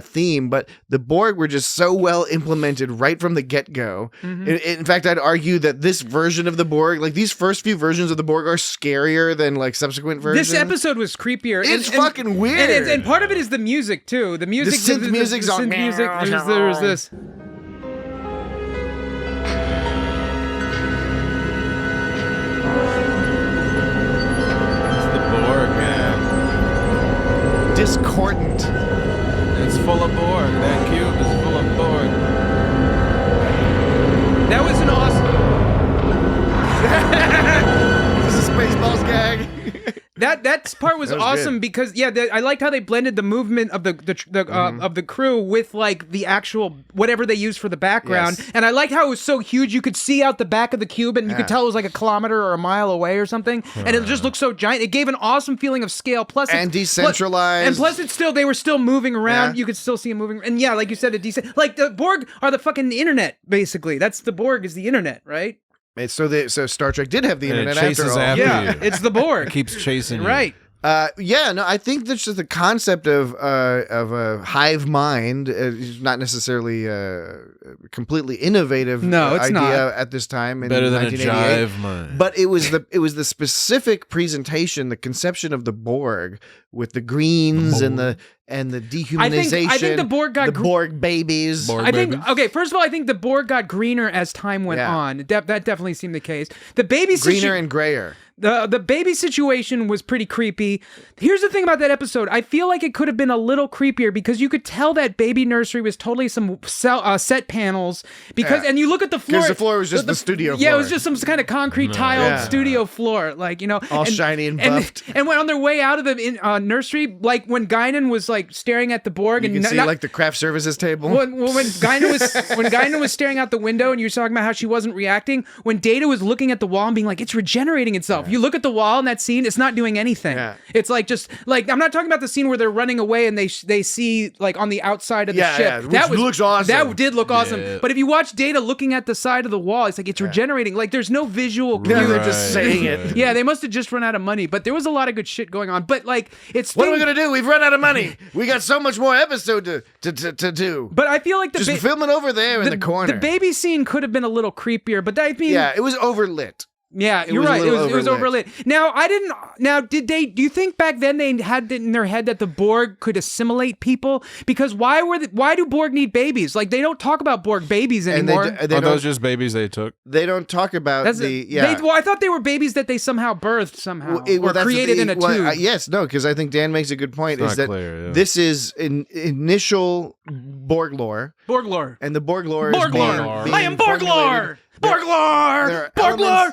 theme. But the Borg were just so well implemented right from the get go. In fact, I'd argue that this version of the Borg, like these first few versions of the Borg, are scarier than like subsequent versions.
This episode was creepier.
It's fucking weird.
And part of it is the music too. The music,
the synth music's on.
Music. There's this.
It's the Borg, man.
Discordant.
It's full of Borg. That cube is full of Borg.
That was an awesome.
Is this a Spaceballs gag?
That part was awesome
good.
because I liked how they blended the movement of of the crew with like the actual whatever they used for the background, and I liked how it was so huge you could see out the back of the cube and you could tell it was like a kilometer or a mile away or something, and it just looked so giant. It gave an awesome feeling of scale. Plus,
and decentralized.
Plus, they were still moving around. You could still see them moving, and like you said, like the Borg are the fucking internet. Basically, that's the Borg is the internet, right?
So Star Trek did have the internet
after all.
after
you.
It's the Borg.
It keeps chasing you.
Right.
I think that's just the concept of a hive mind is not necessarily completely innovative idea at this time in
Better than
1988.
a jive mind.
But it was the specific presentation, the conception of the Borg with the greens and the dehumanization.
I think the Borg got
the Borg babies.
First of all, I think the Borg got greener as time went on. That definitely seemed the case. The baby
greener and grayer.
The baby situation was pretty creepy. Here's the thing about that episode. I feel like it could have been a little creepier because you could tell that baby nursery was totally some set panels and you look at the floor.
Because the floor was just the studio floor.
Yeah, it was just some kind of concrete tiled studio floor,
all shiny and buffed.
And when on their way out of the nursery, like when Guinan was like staring at the Borg,
you can see like the craft services table.
When Guinan was staring out the window, and you were talking about how she wasn't reacting. When Data was looking at the wall and being like, "It's regenerating itself." You look at the wall in that scene; it's not doing anything. It's like just like I'm not talking about the scene where they're running away and they see like on the outside of the ship.
Which looks awesome.
That did look awesome. Yeah. But if you watch Data looking at the side of the wall, it's like it's regenerating. Like there's no visual cue.
Yeah, they're just saying it.
Yeah, they must have just run out of money. But there was a lot of good shit going on. But like
what are we gonna do? We've run out of money. We got so much more episode to do.
But I feel like
just filming over there in the corner.
The baby scene could have been a little creepier. But I mean,
it was overlit.
Yeah, you're right. It was overlit. Do you think back then they had it in their head that the Borg could assimilate people? Because why do Borg need babies? Like they don't talk about Borg babies anymore.
Are those just babies they took?
They don't talk about
I thought they were babies that they somehow birthed somehow or created in a tube.
Because I think Dan makes a good point.
It's
is that
clear,
this is initial Borg lore.
Borg lore.
And the Borg lore is
Borg lore. I am Borg lore. Borg lore!
Borg lore!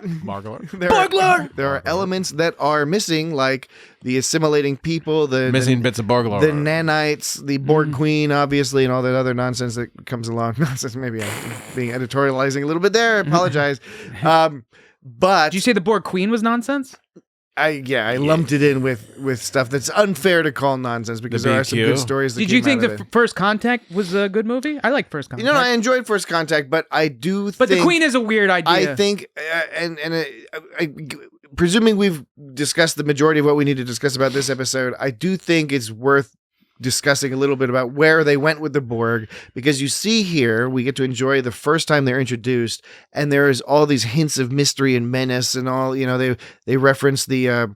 Borg lore!
There are elements that are missing, like the assimilating people,
missing bits of Borg lore,
the nanites, the Borg queen, obviously, and all that other nonsense that comes along. Nonsense. Maybe I'm being editorializing a little bit there. I apologize. But
did you say the Borg queen was nonsense?
I lumped it in with stuff that's unfair to call nonsense because there are some good stories that
Did you think the First Contact was a good movie? I like First Contact.
I enjoyed First Contact, but I do
But the Queen is a weird idea.
I think, presuming we've discussed the majority of what we need to discuss about this episode, I do think it's worth discussing a little bit about where they went with the Borg, because you see here we get to enjoy the first time they're introduced, and there is all these hints of mystery and menace and all. They reference the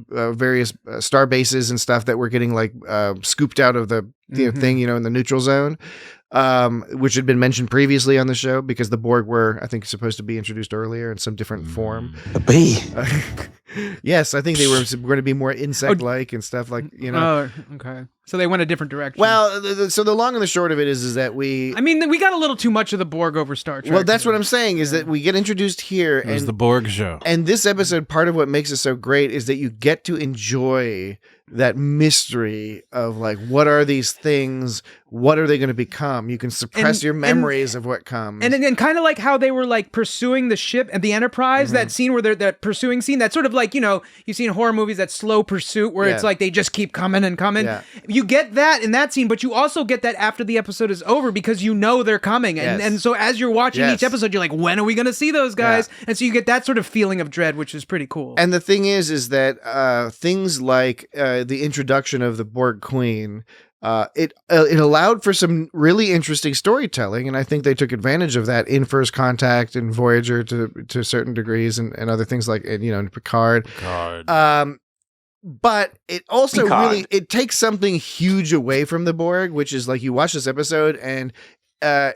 various star bases and stuff that were getting like scooped out of the thing in the neutral zone, which had been mentioned previously on the show because the Borg were, I think, supposed to be introduced earlier in some different form.
A bee.
Yes, I think they were going to be more insect-like and stuff like,
Oh, okay. So they went a different direction.
Well, so the long and the short of it is that we
got a little too much of the Borg over Star Trek.
Well, that's what I'm saying is that we get introduced here.
It was the Borg show.
And this episode, part of what makes it so great is that you get to enjoy that mystery of like, what are these things? What are they going to become? You can suppress your memories of what comes.
And kind of like how they were like pursuing the ship and the Enterprise, that scene where they're that pursuing scene, that's sort of like, you see in horror movies, that slow pursuit where it's like they just keep coming and coming.
Yeah.
you get that in that scene, but you also get that after the episode is over because you know they're coming. And so as you're watching each episode, you're like, when are we going to see those guys? Yeah. And so you get that sort of feeling of dread, which is pretty cool.
And the thing is that things like the introduction of the Borg Queen, it allowed for some really interesting storytelling, and I think they took advantage of that in First Contact and Voyager to certain degrees, and other things like in Picard. But it also really takes something huge away from the Borg, which is like you watch this episode and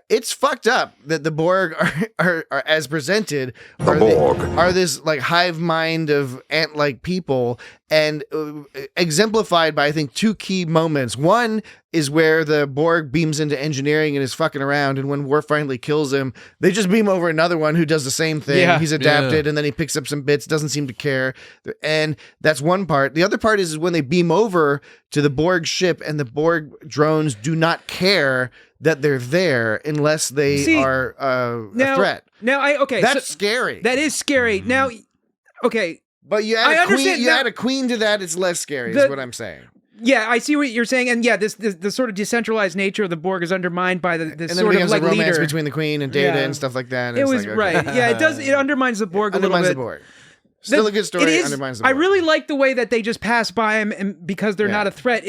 it's fucked up that the Borg are as presented are this like hive mind of ant-like people, and exemplified by I think two key moments. One is where the Borg beams into engineering and is fucking around, and when Worf finally kills him, they just beam over another one who does the same thing. Yeah. He's adapted, and then he picks up some bits, doesn't seem to care, and that's one part. The other part is when they beam over to the Borg ship, and the Borg drones do not care that they're there unless they are a threat.
That's
scary.
That is scary. Now, okay.
But you add a queen to that, it's less scary, is what I'm saying.
Yeah, I see what you're saying, and this the sort of decentralized nature of the Borg is undermined by this sort of like
romance
leader
between the Queen and Data and stuff like that.
It was like, right. Yeah, it does. It undermines the Borg a little bit.
Undermines the Borg. Still a good story. Undermines the Borg.
I really like the way that they just pass by him, and because they're not a threat.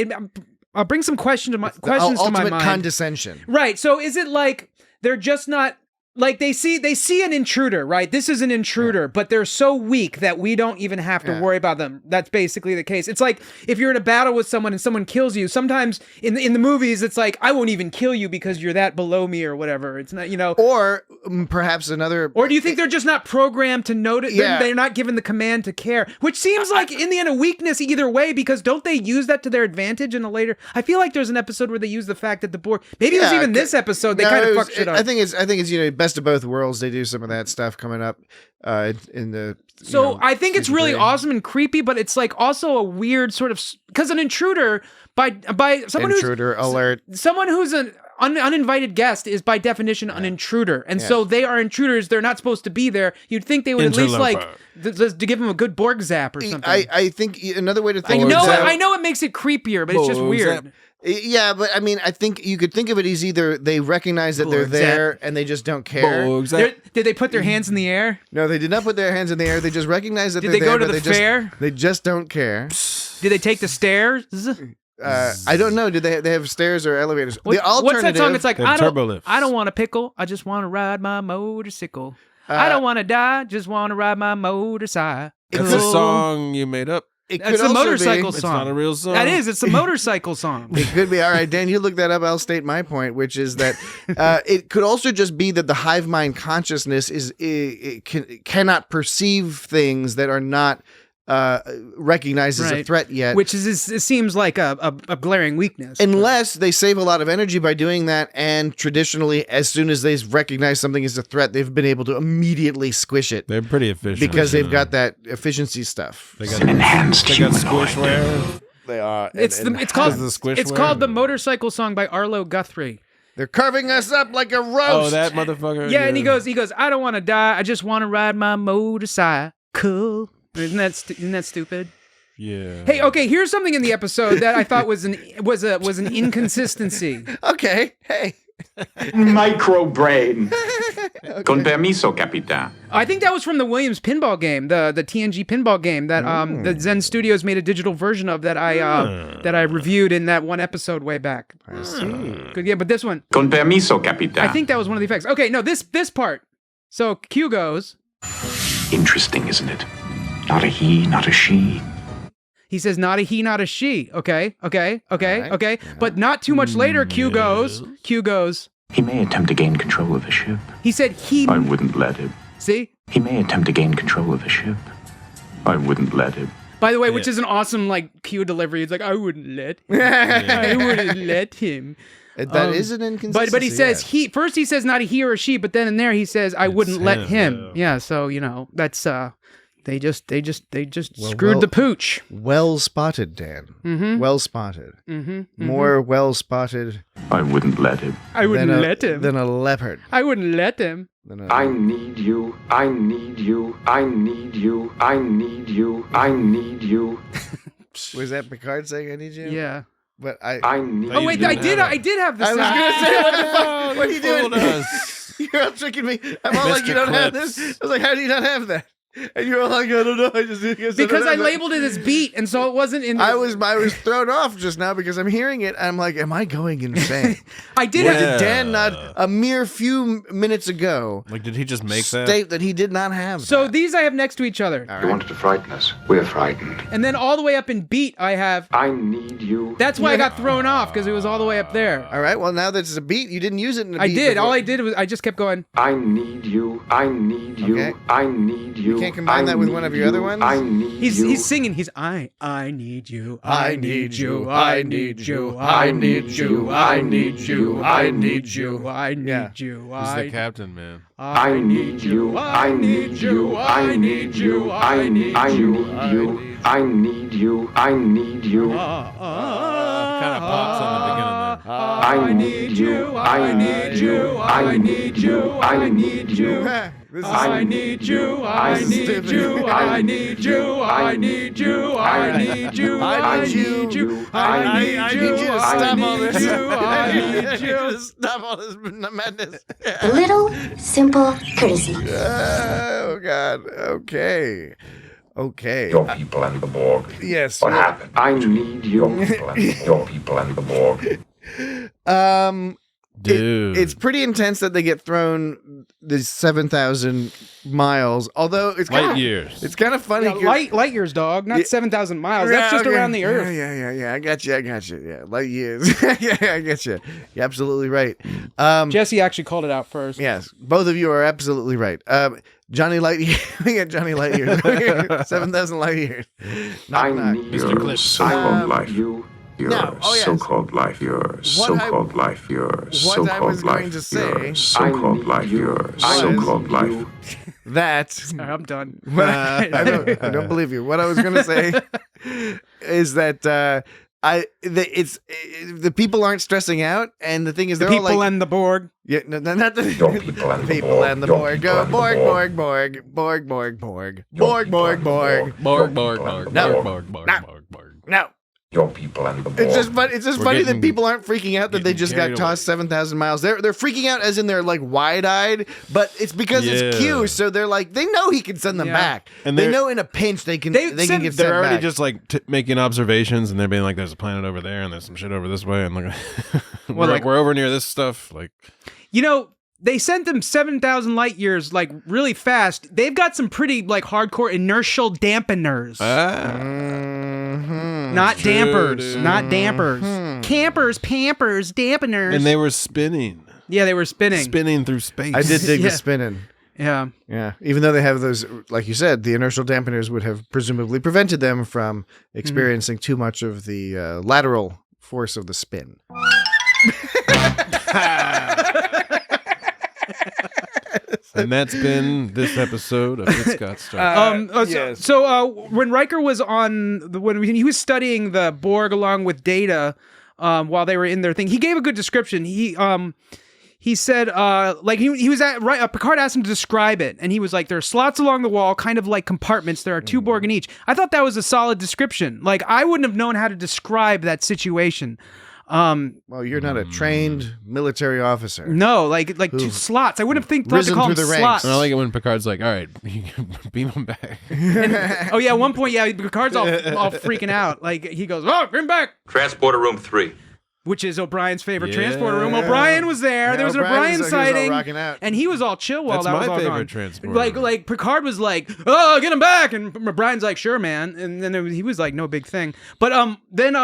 I'll bring some questions to my mind.
Ultimate condescension.
Right. So is it like they're just not like they see an intruder, right? This is an intruder, but they're so weak that we don't even have to worry about them. That's basically the case. It's like if you're in a battle with someone and someone kills you, sometimes in the movies it's like I won't even kill you because you're that below me or whatever. It's not,
Or perhaps another.
Or do you think they're just not programmed to notice? Yeah. They're not given the command to care, which seems like in the end a weakness either way, because don't they use that to their advantage in a later? I feel like there's an episode where they use the fact that the Borg. Maybe it was even this episode they kind of fucked shit up.
I think it's best of both worlds. They do some of that stuff coming up in the.
I think it's really awesome and creepy, but it's like also a weird sort of because an intruder by someone someone who's an uninvited guest is by definition an intruder, and so they are intruders. They're not supposed to be there. You'd think they would at least like to give them a good Borg zap or something.
I think another way to think.
I know it makes it creepier, but it's just weird.
Yeah, but I mean, I think you could think of it as either they recognize that they're there and they just don't care.
Did they put their hands in the air?
No, they did not put their hands in the air. They just recognize that they're there.
Did they go to the fair?
They just don't care.
Did they take the stairs?
I don't know. Did they have stairs or elevators?
What's that song? It's like I don't want a pickle. I just want to ride my motorcycle. I don't want to die. Just want to ride my motorcycle.
It's a song you made up.
It's a motorcycle song. It's
not a real song.
That is. It's a motorcycle song.
It could be. All right, Dan, you look that up. I'll state my point, which is that it could also just be that the hive mind consciousness cannot perceive things that are not recognized as a threat yet,
which it seems like a glaring weakness.
Unless they save a lot of energy by doing that, and traditionally, as soon as they recognize something as a threat, they've been able to immediately squish it.
They're pretty efficient
because they've got that efficiency stuff.
They got enhanced
squishware.
They are.
It's called the Motorcycle Song by Arlo Guthrie.
They're carving us up like a roast.
Oh, that motherfucker.
Yeah, and he goes, I don't want to die. I just want to ride my motorcycle. Isn't that stupid?
Yeah.
Hey, okay. Here's something in the episode that I thought was an inconsistency.
Okay. Hey.
Micro brain. Con permiso, Capitán.
I think that was from the Williams pinball game, the TNG pinball game that the Zen Studios made a digital version of that I reviewed in that one episode way back.
I see.
Good, yeah, but this one.
Con permiso, Capitán.
I think that was one of the effects. Okay, no, this part. So Q goes.
Interesting, isn't it? Not a he, not a she.
He says, not a he, not a she. Okay. Yeah. But not too much later, Q goes.
He may attempt to gain control of the ship.
He said he...
I wouldn't let him.
See?
He may attempt to gain control of the ship. I wouldn't let him.
By the way, which is an awesome, Q delivery. It's like, I wouldn't let him. I wouldn't let him.
That is an inconsistency.
But he says first he says not a he or a she, but then in there he says, I wouldn't let him. Yeah, so, that's... They just screwed the pooch.
Well spotted, Dan.
Mm-hmm.
Well spotted.
Mm-hmm.
More well spotted.
I wouldn't let him.
I wouldn't let him.
Than a leopard.
I wouldn't let him.
I need you. I need you. I need you. I need you. I need you.
Was that Picard saying I need you?
Yeah.
But
I need.
Oh wait, I did have the
I
same.
was gonna say, what the fuck? What are you doing?
Us.
You're all tricking me. I'm all like,
Mr.
you don't have
Clips.
this. I was like, how do you not have that? And you're all like, I don't know. I just
Because I labeled it as beat, and so it wasn't in.
I was thrown off just now because I'm hearing it. I'm like, am I going insane?
I did
Or
have.
did Dan not a mere few minutes ago?
Like, did he just make
state that he did not have?
So
that?
these I have next to each other,
You wanted to frighten us. We're frightened.
and then all the way up in beat I have.
I need you.
That's why I got thrown off because it was all the way up there.
All right. Well, now that it's a beat, you didn't use it in a beat.
I did.
before.
All I did was I just kept going.
I need you. I need you.
Okay.
I need you.
You can't combine that with one of your other ones?
I need
He's
you.
he's singing. He's I need you.
I need you. I need you. I need you. I need you. I need you.
I need
Yeah.
you.
He's the captain, man.
I need you. I need you. I need you. I need you. I need you. I need you.
Kind of pops on the beginning there.
I need you. I need you. I need you. I need you.
This is
I need you. I need you. I need you. I need you. I need you. I need you.
I need you to stop all this.
I need
you to stop all this madness.
A little simple courtesy.
Oh God. Okay. Okay.
Your people and the Borg.
Yes.
What happened?
I need
Your
you.
people and the Borg.
Dude.
It's pretty intense that they get thrown these 7,000 miles. Although it's kind
Light
of
years.
It's kind of funny.
Light years, dog. Not 7,000 miles. That's just
okay.
around the Earth.
Yeah. I got you. Yeah, light years. Yeah, I get you. You're absolutely right.
Jesse actually called it out first.
Yes, both of you are absolutely right. Johnny Lightyear. We got Johnny Lightyear. 7,000 light years.
I need
Mr.
your
Clips.
so-called life.
Your
Now, yes.
so-called life. Your so-called life. Your
What I was
so-called
going
life.
to say
Your so-called life. Your so-called life.
that.
Sorry, I'm done.
I don't believe you. What I was going to say is that the people aren't stressing out, and the thing is,
The
they're all
people
like,
and the Borg.
yeah, no, not the
Your people and the
people
Borg.
and the
Your
Borg.
people
Go
and the
Borg,
Borg.
Borg.
Your
Borg.
people and the
Borg,
Your
Borg,
people and the
No.
Borg.
No,
Your people and the Borg.
it's just
We're
funny that
getting-
people aren't freaking out that they
getting
just got
carried
tossed 7,000 miles. They're freaking out as in they're like wide-eyed, but it's because it's
Yeah.
Q, so they're like they know he can send them
Yeah.
back,
And
they
they're-
know in a pinch they can
They
get
send-
sent
They're already
back.
just like making observations, and they're being like, "There's a planet over there, and there's some shit over this way," and like, we're over near this stuff. Like,
You know, they sent them 7,000 light years like really fast. They've got some pretty like hardcore inertial dampeners. Not dampers. Not dampers. Campers, pampers, dampeners.
and they were spinning,
yeah, they were spinning.
through space.
I did dig
Yeah.
the spinning.
Yeah.
Yeah, even though they have those, like you said, the inertial dampeners would have presumably prevented them from experiencing too much of the lateral force of the spin.
And that's been this episode of It's Got Started.
Yes.
So when Riker was when he was studying the Borg along with Data, while they were in their thing, he gave a good description. He said like he was at Picard asked him to describe it, and he was like, there are slots along the wall, kind of like compartments. There are 2 Borg in each. I thought that was a solid description. Like I wouldn't have known how to describe that situation.
Well, you're not a trained military officer.
No, like 2 slots. I wouldn't have thought to
risen
call
through
them
the ranks.
slots.
And I like it when Picard's like, "All right, beam him back."
Oh yeah, at one point, yeah, Picard's all freaking out. Like he goes, "Oh, bring back."
Transporter room 3.
Which is O'Brien's favorite
Yeah.
transporter room. O'Brien was there.
Yeah,
There was an
O'Brien
O'Brien
was all
sighting,
rocking out.
and he was all chill while
That's
that was
my
all
favorite
gone.
transporter.
Like Picard was like, "Oh, get him back," and O'Brien's like, "Sure, man." And then he was like, "No big thing." But then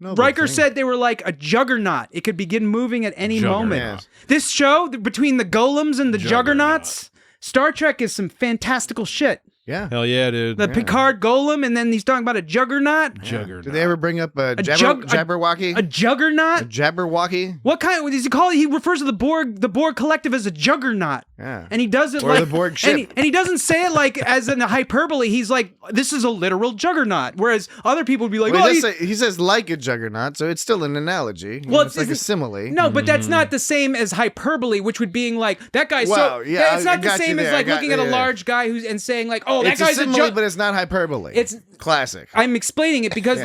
Riker said they were like a juggernaut. It could begin moving at any moment.
Yes.
This show between the golems and the juggernauts, Star Trek is some fantastical shit.
Yeah.
Hell yeah, dude.
The Picard golem, and then he's talking about a juggernaut.
Juggernaut.
Did they ever bring up a Jabberwocky?
A juggernaut?
A Jabberwocky?
What does he call it? He refers to the Borg collective as a juggernaut.
Yeah.
And he does it
Or
like
the Borg ship.
And he doesn't say it like as in a hyperbole. He's like, this is a literal juggernaut. Whereas other people would be like,
Well,
oh,
he says like a juggernaut, so it's still an analogy.
Well,
it's like a simile.
No, but that's not the same as hyperbole, which would being like that guy's
Well,
so.
yeah,
it's
I
not the
got you
same as
there.
like
I got-
looking at a
yeah.
large guy and saying like, oh, oh, that
it's
guy's
a simile,
a
but it's not hyperbole.
It's
classic.
I'm explaining it because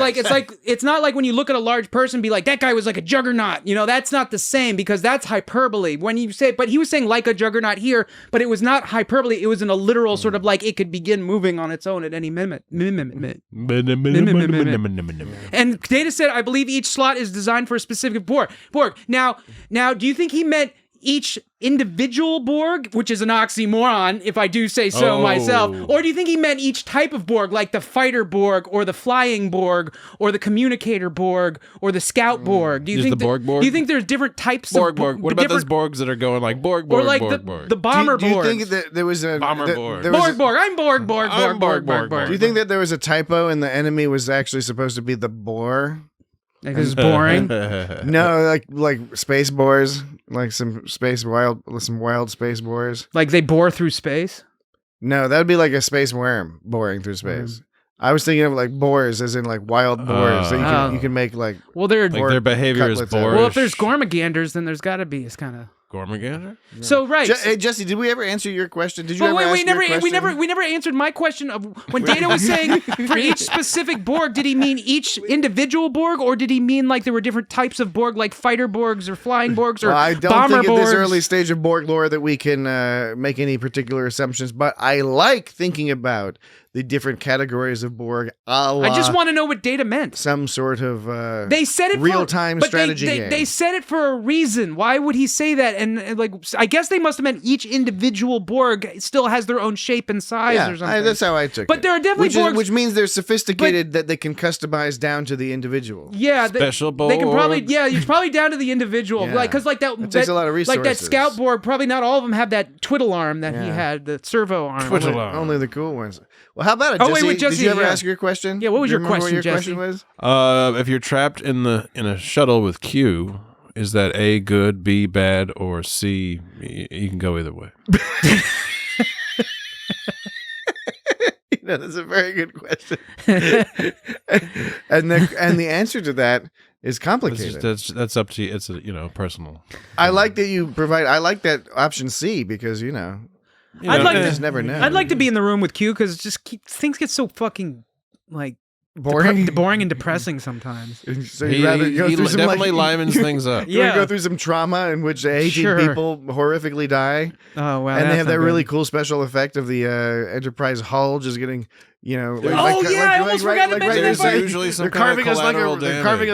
it's not like when you look at a large person and be like, that guy was like a juggernaut. That's not the same because that's hyperbole. When you say, but he was saying like a juggernaut here, but it was not hyperbole. It was in a literal sort of like it could begin moving on its own at any minute. And Data said, I believe each slot is designed for a specific Borg. Now, do you think he meant each individual Borg, which is an oxymoron, if I do say so myself, or do you think he meant each type of Borg, like the fighter Borg, or the flying Borg, or the communicator Borg, or the scout Borg? Do you think
the Borg?
Do you think there's different types of
Borg? What about those Borgs that are going like Borg,
or like
Borg?
the bomber
do you
Borg?
think that there was a
bomber Borg?
Borg. I'm Borg.
Do you think that there was a typo and the enemy was actually supposed to be the boar?
Because it's boring.
No, like space boars, like some wild space boars.
Like they bore through space.
No, that'd be like a space worm boring through space. I was thinking of like boars, as in like wild boars that you can make like.
Well, their
behavior is boorish.
Well, if there's Gormaganders, then there's got to be. It's kind of.
Gormagander?
Yeah.
So right,
hey Jesse, did we ever answer your question? Did you ever ask
we never
your question?
we never answered my question of when Data was saying for each specific Borg, did he mean each individual Borg, or did he mean like there were different types of Borg, like fighter Borgs or flying Borgs or bomber Borgs?
I don't think at this early stage of Borg lore that we can make any particular assumptions, but I like thinking about the different categories of Borg.
I just want to know what Data meant.
Some sort of
they said it
real-time strategy game.
They said it for a reason. Why would he say that? And like, I guess they must have meant each individual Borg still has their own shape and size or something.
That's how I took it.
But there are definitely Borgs,
which means they're sophisticated that they can customize down to the individual.
Yeah,
special Borg.
They can probably it's probably down to the individual.
Yeah.
Like because like that
takes a lot of resources.
Like that scout Borg, probably not all of them have that twiddle arm that he had, the servo arm.
Only the cool ones. Well, how about it, Jesse? Did you ever ask your question?
Yeah, what was your question,
what your
Jesse?
question was?
If you're trapped in a shuttle with Q, is that A, good, B, bad, or C, you can go either way?
That's a very good question. and the answer to that is complicated.
That's up to you. It's personal.
I like that you provide. I like that option C because
I'd like
to just never know.
I'd like to be in the room with Q because things get so fucking like
boring
and depressing sometimes.
So you'd rather go through some
definitely livens things up.
You go through some trauma in which 18 people horrifically die.
Oh wow!
And they have that really cool special effect of the Enterprise hull just getting. I
almost forgot to mention that part.
Usually some
they're carving us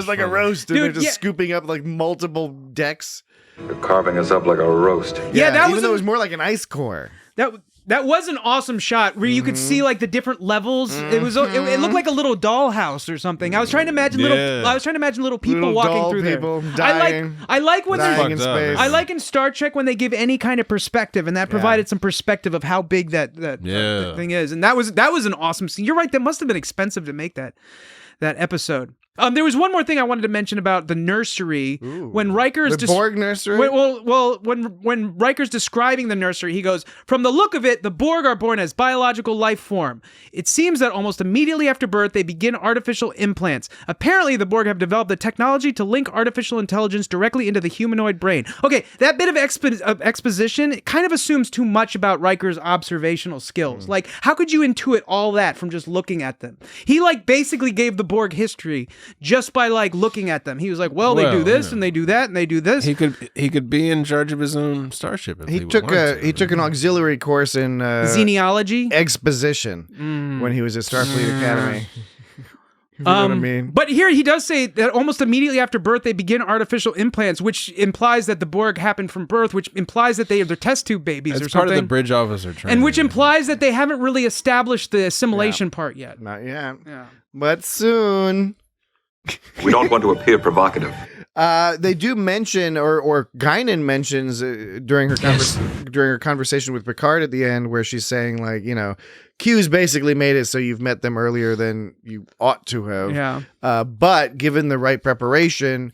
like a roast, and
Dude,
they're just scooping up like multiple decks.
They're carving us up like a roast.
Yeah, that
even though it was more like an ice core.
That was an awesome shot where you could see like the different levels. It looked like a little dollhouse or something. I was trying to imagine little people walking through
people
there.
Dying,
I like when
dying in space.
I like in Star Trek when they give any kind of perspective, and that provided some perspective of how big that thing is. And that was an awesome scene. You're right. That must have been expensive to make that episode. There was one more thing I wanted to mention about the nursery. When Riker's
Borg nursery.
When Riker's describing the nursery, he goes, "From the look of it, the Borg are born as biological life form. It seems that almost immediately after birth, they begin artificial implants. Apparently, the Borg have developed the technology to link artificial intelligence directly into the humanoid brain." Okay, that bit of exposition kind of assumes too much about Riker's observational skills. Like, how could you intuit all that from just looking at them? He basically gave the Borg history just by looking at them. He was like, they do this and they do that and they do this.
He could be in charge of his own starship if he
took an auxiliary course in
xenology,
exposition when he was at Starfleet Academy. You know what I mean?
But here he does say that almost immediately after birth they begin artificial implants, which implies that the Borg happened from birth, which implies that they're test tube babies or something.
It's part of the bridge officer training.
And which implies that they haven't really established the assimilation part yet.
Not yet. Yeah. But soon.
We don't want to appear provocative.
They do mention, or Guinan mentions during her conversation with Picard at the end, where she's saying Q's basically made it so you've met them earlier than you ought to have.
Yeah.
But given the right preparation,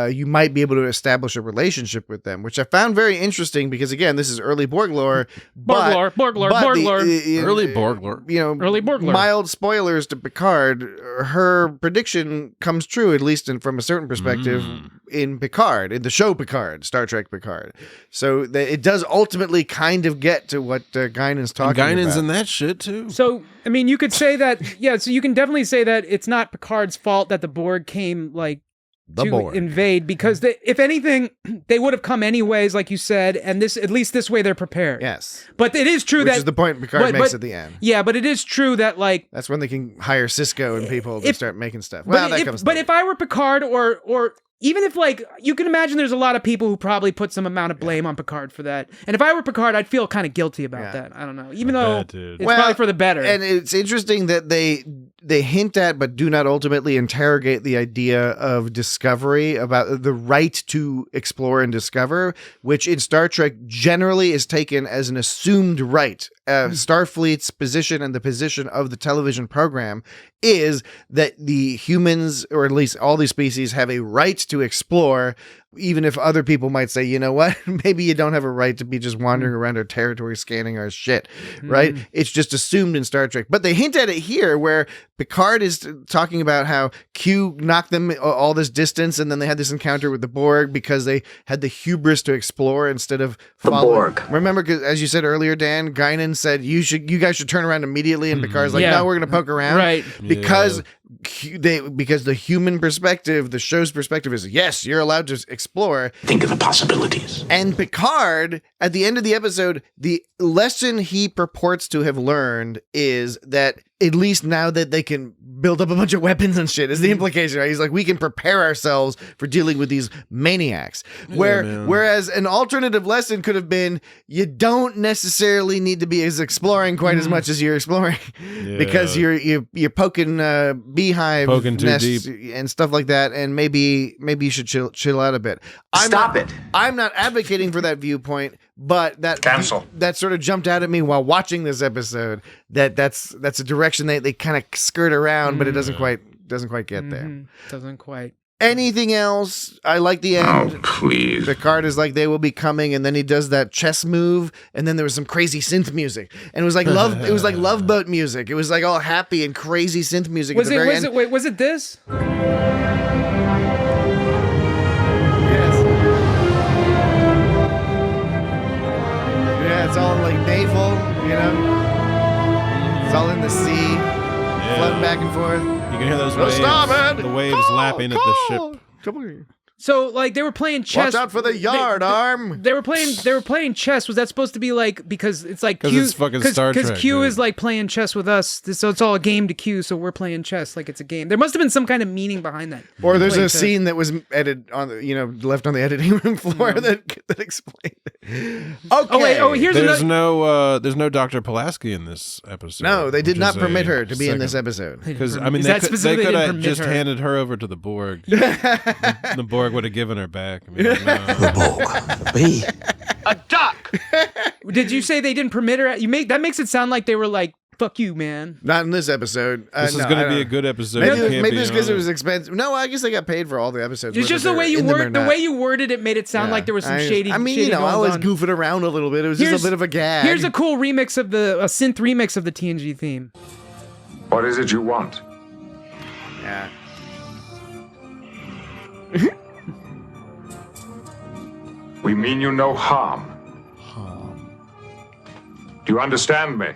you might be able to establish a relationship with them, which I found very interesting because, again, this is early Borg lore.
Borg lore.
Early Borg lore.
Early Borg lore.
Mild spoilers to Picard. Her prediction comes true, at least from a certain perspective, in Picard, in the show Picard, Star Trek Picard. So it does ultimately kind of get to what Guinan's talking about.
Guinan's in that shit, too.
So, I mean, you could say that, so you can definitely say that it's not Picard's fault that the Borg came, to invade, because if anything, they would have come anyways, like you said, and at least this way they're prepared.
Yes.
But it is true
Which is the point Picard makes at the end.
Yeah, but it is true that,
that's when they can hire Cisco and people to start making stuff. Well, that comes.
But if I were Picard, or even if, you can imagine there's a lot of people who probably put some amount of blame on Picard for that. And if I were Picard, I'd feel kind of guilty about that. I don't know. Even though it's probably for the better.
And it's interesting that they hint at, but do not ultimately interrogate the idea of discovery, about the right to explore and discover, which in Star Trek generally is taken as an assumed right. Starfleet's position and the position of the television program is that the humans, or at least all these species, have a right to explore, even if other people might say, you know what, maybe you don't have a right to be just wandering around our territory scanning our shit, right? It's just assumed in Star Trek. But they hint at it here, where Picard is talking about how Q knocked them all this distance, and then they had this encounter with the Borg because they had the hubris to explore instead of following. The Borg. Remember, as you said earlier, Dan, Guinan said, you guys should turn around immediately, and Picard's like, no, we're going to poke around.
Right.
Because the human perspective, the show's perspective is, yes, you're allowed to explore.
Think of the possibilities.
And Picard, at the end of the episode, the lesson he purports to have learned is that at least now that they can build up a bunch of weapons and shit, is the implication, right? He's like, we can prepare ourselves for dealing with these maniacs. Whereas an alternative lesson could have been, you don't necessarily need to be exploring quite as much as you're exploring, because you're poking beehive nests and stuff like that, and maybe you should chill out a bit. I'm not advocating for that viewpoint, but that sort of jumped out at me while watching this episode. That's a direction they kind of skirt around, but it doesn't quite get there.
Doesn't quite.
Anything else? I like the end.
Oh, please.
Picard is like, they will be coming, and then he does that chess move, and then there was some crazy synth music, and it was like Love Boat music. It was like all happy and crazy synth music.
Was it this?
Yeah, it's all like naval, it's all in the sea, floating back and forth.
You can hear those waves, the waves lapping at the ship.
So, they were playing chess.
Watch out for the yard arm.
They were playing chess. Was that supposed to be because it's like Q?
It's fucking Star Trek.
Because Q is playing chess with us, so it's all a game to Q. So we're playing chess like it's a game. There must have been some kind of meaning behind that.
Or there's a scene that was edited on, left on the editing room floor that explained it. Okay.
There's no Dr. Pulaski in this episode.
No, they did not permit her to be in this episode.
Because they could have just handed her over to the Borg. The Borg would have given her back.
The Borg. Me.
A duck. Did you say they didn't permit her? That makes it sound like they were like, fuck you, man.
Not in this episode.
This is going to be a good episode.
Maybe it's because it was expensive. No, I guess they got paid for all the episodes.
It's just the way you worded it made it sound like there was some shady.
I was goofing around a little bit. It was just a bit of a gag.
Here's a cool remix of a synth remix of the TNG theme.
What is it you want?
Yeah.
We mean you no harm. Do you understand me?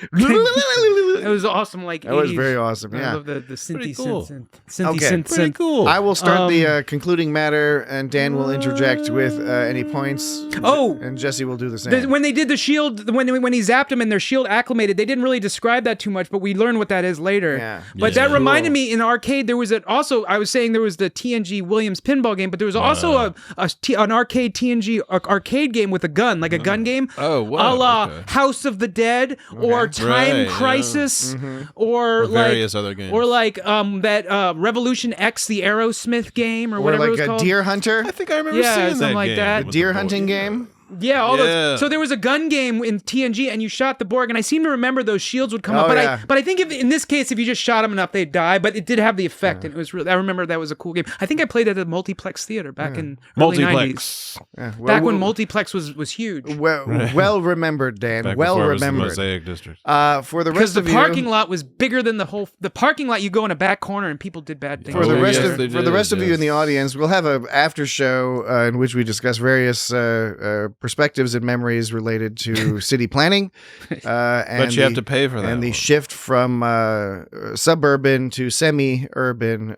It was awesome. That
was very awesome. Yeah,
I love the synthy synth.
Pretty cool. I will start the concluding matter, and Dan will interject with any points. And Jesse will do the same.
When they did the shield, when he zapped him and their shield acclimated, they didn't really describe that too much, but we learned what that is later.
Yeah.
But that reminded me, in arcade there was I was saying there was the TNG Williams pinball game, but there was also an arcade TNG arcade game with a gun, like a gun game.
Oh, wow.
A la House of the Dead or Time Crisis, or
various other games,
or that Revolution X, the Aerosmith game, or whatever it was called.
Deer Hunter.
I think I remember seeing
something
that
like
game
that.
The deer hunting game.
Yeah, all those. So there was a gun game in TNG, and you shot the Borg, and I seem to remember those shields would come up. But I think in this case, if you just shot them enough, they'd die. But it did have the effect, and it was really. I remember that was a cool game. I think I played it at a multiplex theater back in early 90s.
Yeah,
back when multiplex was huge.
Well remembered, Dan.
Back
well
before it was the
remembered.
Mosaic District.
For the rest of
the parking lot was bigger than the parking lot. You go in a back corner, and people did bad things.
For the rest of you in the audience, we'll have an after show in which we discuss various perspectives and memories related to city planning.
But you have to pay for that.
And the shift from suburban to semi-urban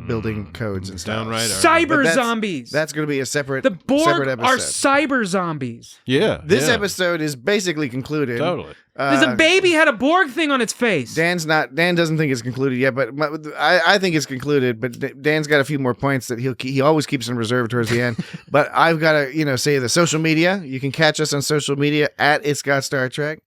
building codes and stuff.
Downright
cyber zombies.
That's going to be a separate.
The Borg
separate episode.
are cyber zombies.
Yeah.
This episode is basically concluded.
Totally.
There's a baby had a Borg thing on its face.
Dan doesn't think it's concluded yet, but I think it's concluded. But Dan's got a few more points that he always keeps in reserve towards the end. But I've got to say the social media. You can catch us on social media at It's Got Star Trek.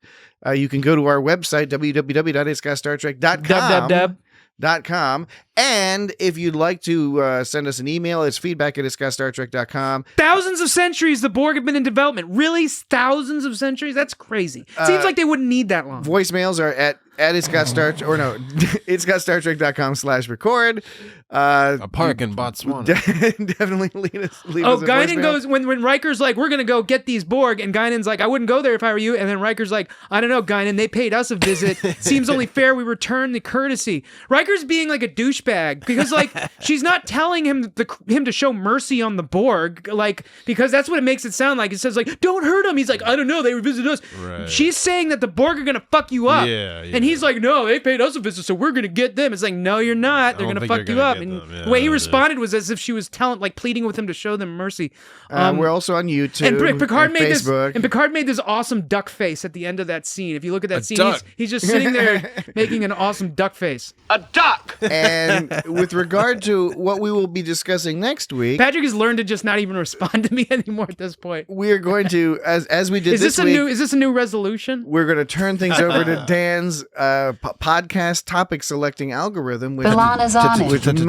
You can go to our website www.itsgotstartrek.com. And if you'd like to send us an email, it's feedback@itsgotstartrek.com.
Thousands of centuries the Borg have been in development. Really? Thousands of centuries? That's crazy. Seems like they wouldn't need that long.
Voicemails are at itsgotstartrek.com/record.
A park in Botswana.
Definitely leave us a
Guinan
voicemail.
goes, when Riker's like, we're going to go get these Borg, and Guinan's like, I wouldn't go there if I were you. And then Riker's like, I don't know, Guinan, they paid us a visit. Seems only fair we return the courtesy. Riker's being like a douchebag because like she's not telling him to show mercy on the Borg, like, because that's what it makes it sound like. It says like, don't hurt him. He's like, I don't know, they visited us.
Right.
She's saying that the Borg are going to fuck you up.
Yeah.
And he's like, no, they paid us a visit, so we're going to get them. It's like, no, you're not. They're going to fuck you up. And the way he responded was as if she was pleading with him to show them mercy.
We're also on YouTube
and Picard made
Facebook.
Picard made this awesome duck face at the end of that scene. If you look at that scene,
duck.
he's just sitting there making an awesome duck face.
A duck!
And with regard to what we will be discussing next week,
Patrick has learned to just not even respond to me anymore at this point.
we are going to, as we did
Is this
week,
is this a new resolution?
we're going to turn things over to Dan's podcast topic selecting algorithm, which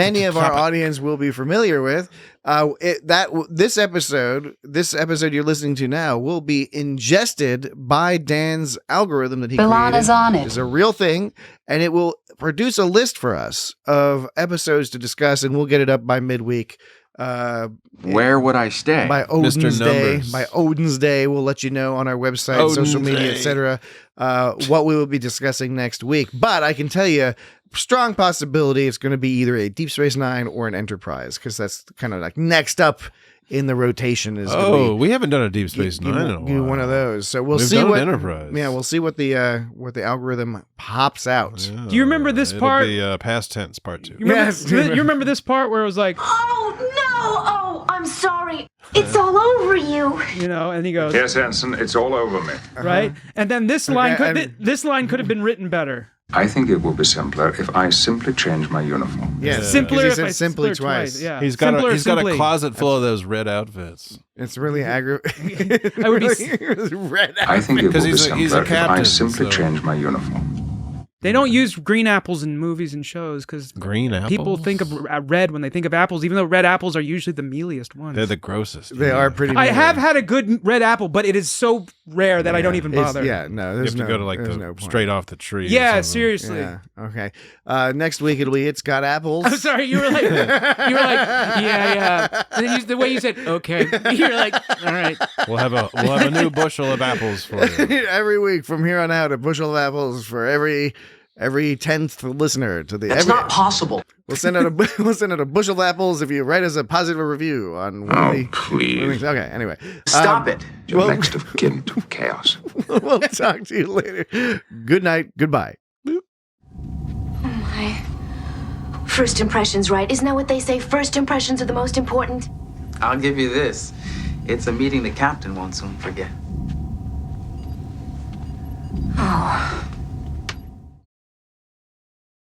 many of our audience will be familiar with. This episode you're listening to now will be ingested by Dan's algorithm that he created. It's a real thing, and it will produce a list for us of episodes to discuss, and we'll get it up by midweek.
Where would I stay?
By Odin's
Mr.
Day.
Numbers.
By Odin's Day, we'll let you know on our website, social media, etc., what we will be discussing next week. But I can tell you, strong possibility it's going to be either a Deep Space Nine or an Enterprise, because that's kind of like next up in the rotation. Is
we haven't done a Deep Space Nine in a while.
One of those. So we'll
We've
see
done
what
Enterprise.
Yeah, we'll see what the algorithm pops out.
Yeah,
Do you remember this part?
It'll be past tense part 2.
You remember this part where it was like,
Oh, no! Oh, I'm sorry. It's all over you.
and he goes,
Yes, Ensign, it's all over me.
right? And then this line this line could have been written better.
I think it will be simpler if I simply change my uniform.
Yes,
Simpler
he
if
said
I
simply
simpler
twice.
Yeah.
He's got
Simply.
a closet full of those red outfits.
It's really aggravating.
I would be.
Red
I think it will
Because
be
he's a
simpler if I
captain,
simply
so-
change my uniform.
They don't use green apples in movies and shows because
Green apples?
people think of red when they think of apples, even though red apples are usually the mealiest ones.
They're the grossest.
They are pretty.
I have had a good red apple, but it is so rare that I don't even bother.
No,
You
there's
have to go to like
there's
the
no point.
straight off the tree. or
Yeah,
something.
seriously.
Yeah. Okay. Next week it'll be It's Got Apples.
I'm sorry, you were like, yeah. And then the way you said, okay, you're like, all right.
We'll have a new bushel of apples for you.
Every week from here on out, a bushel of apples for every 10th listener to the.
That's not possible.
We'll send out a bushel of apples if you write us a positive review on.
Please.
Okay. Anyway,
Stop it.
Your next of kin to chaos.
We'll talk to you later. Good night. Goodbye.
Oh, my. First impressions, right? Isn't that what they say? First impressions are the most important.
I'll give you this. It's a meeting the captain won't soon forget.
Oh.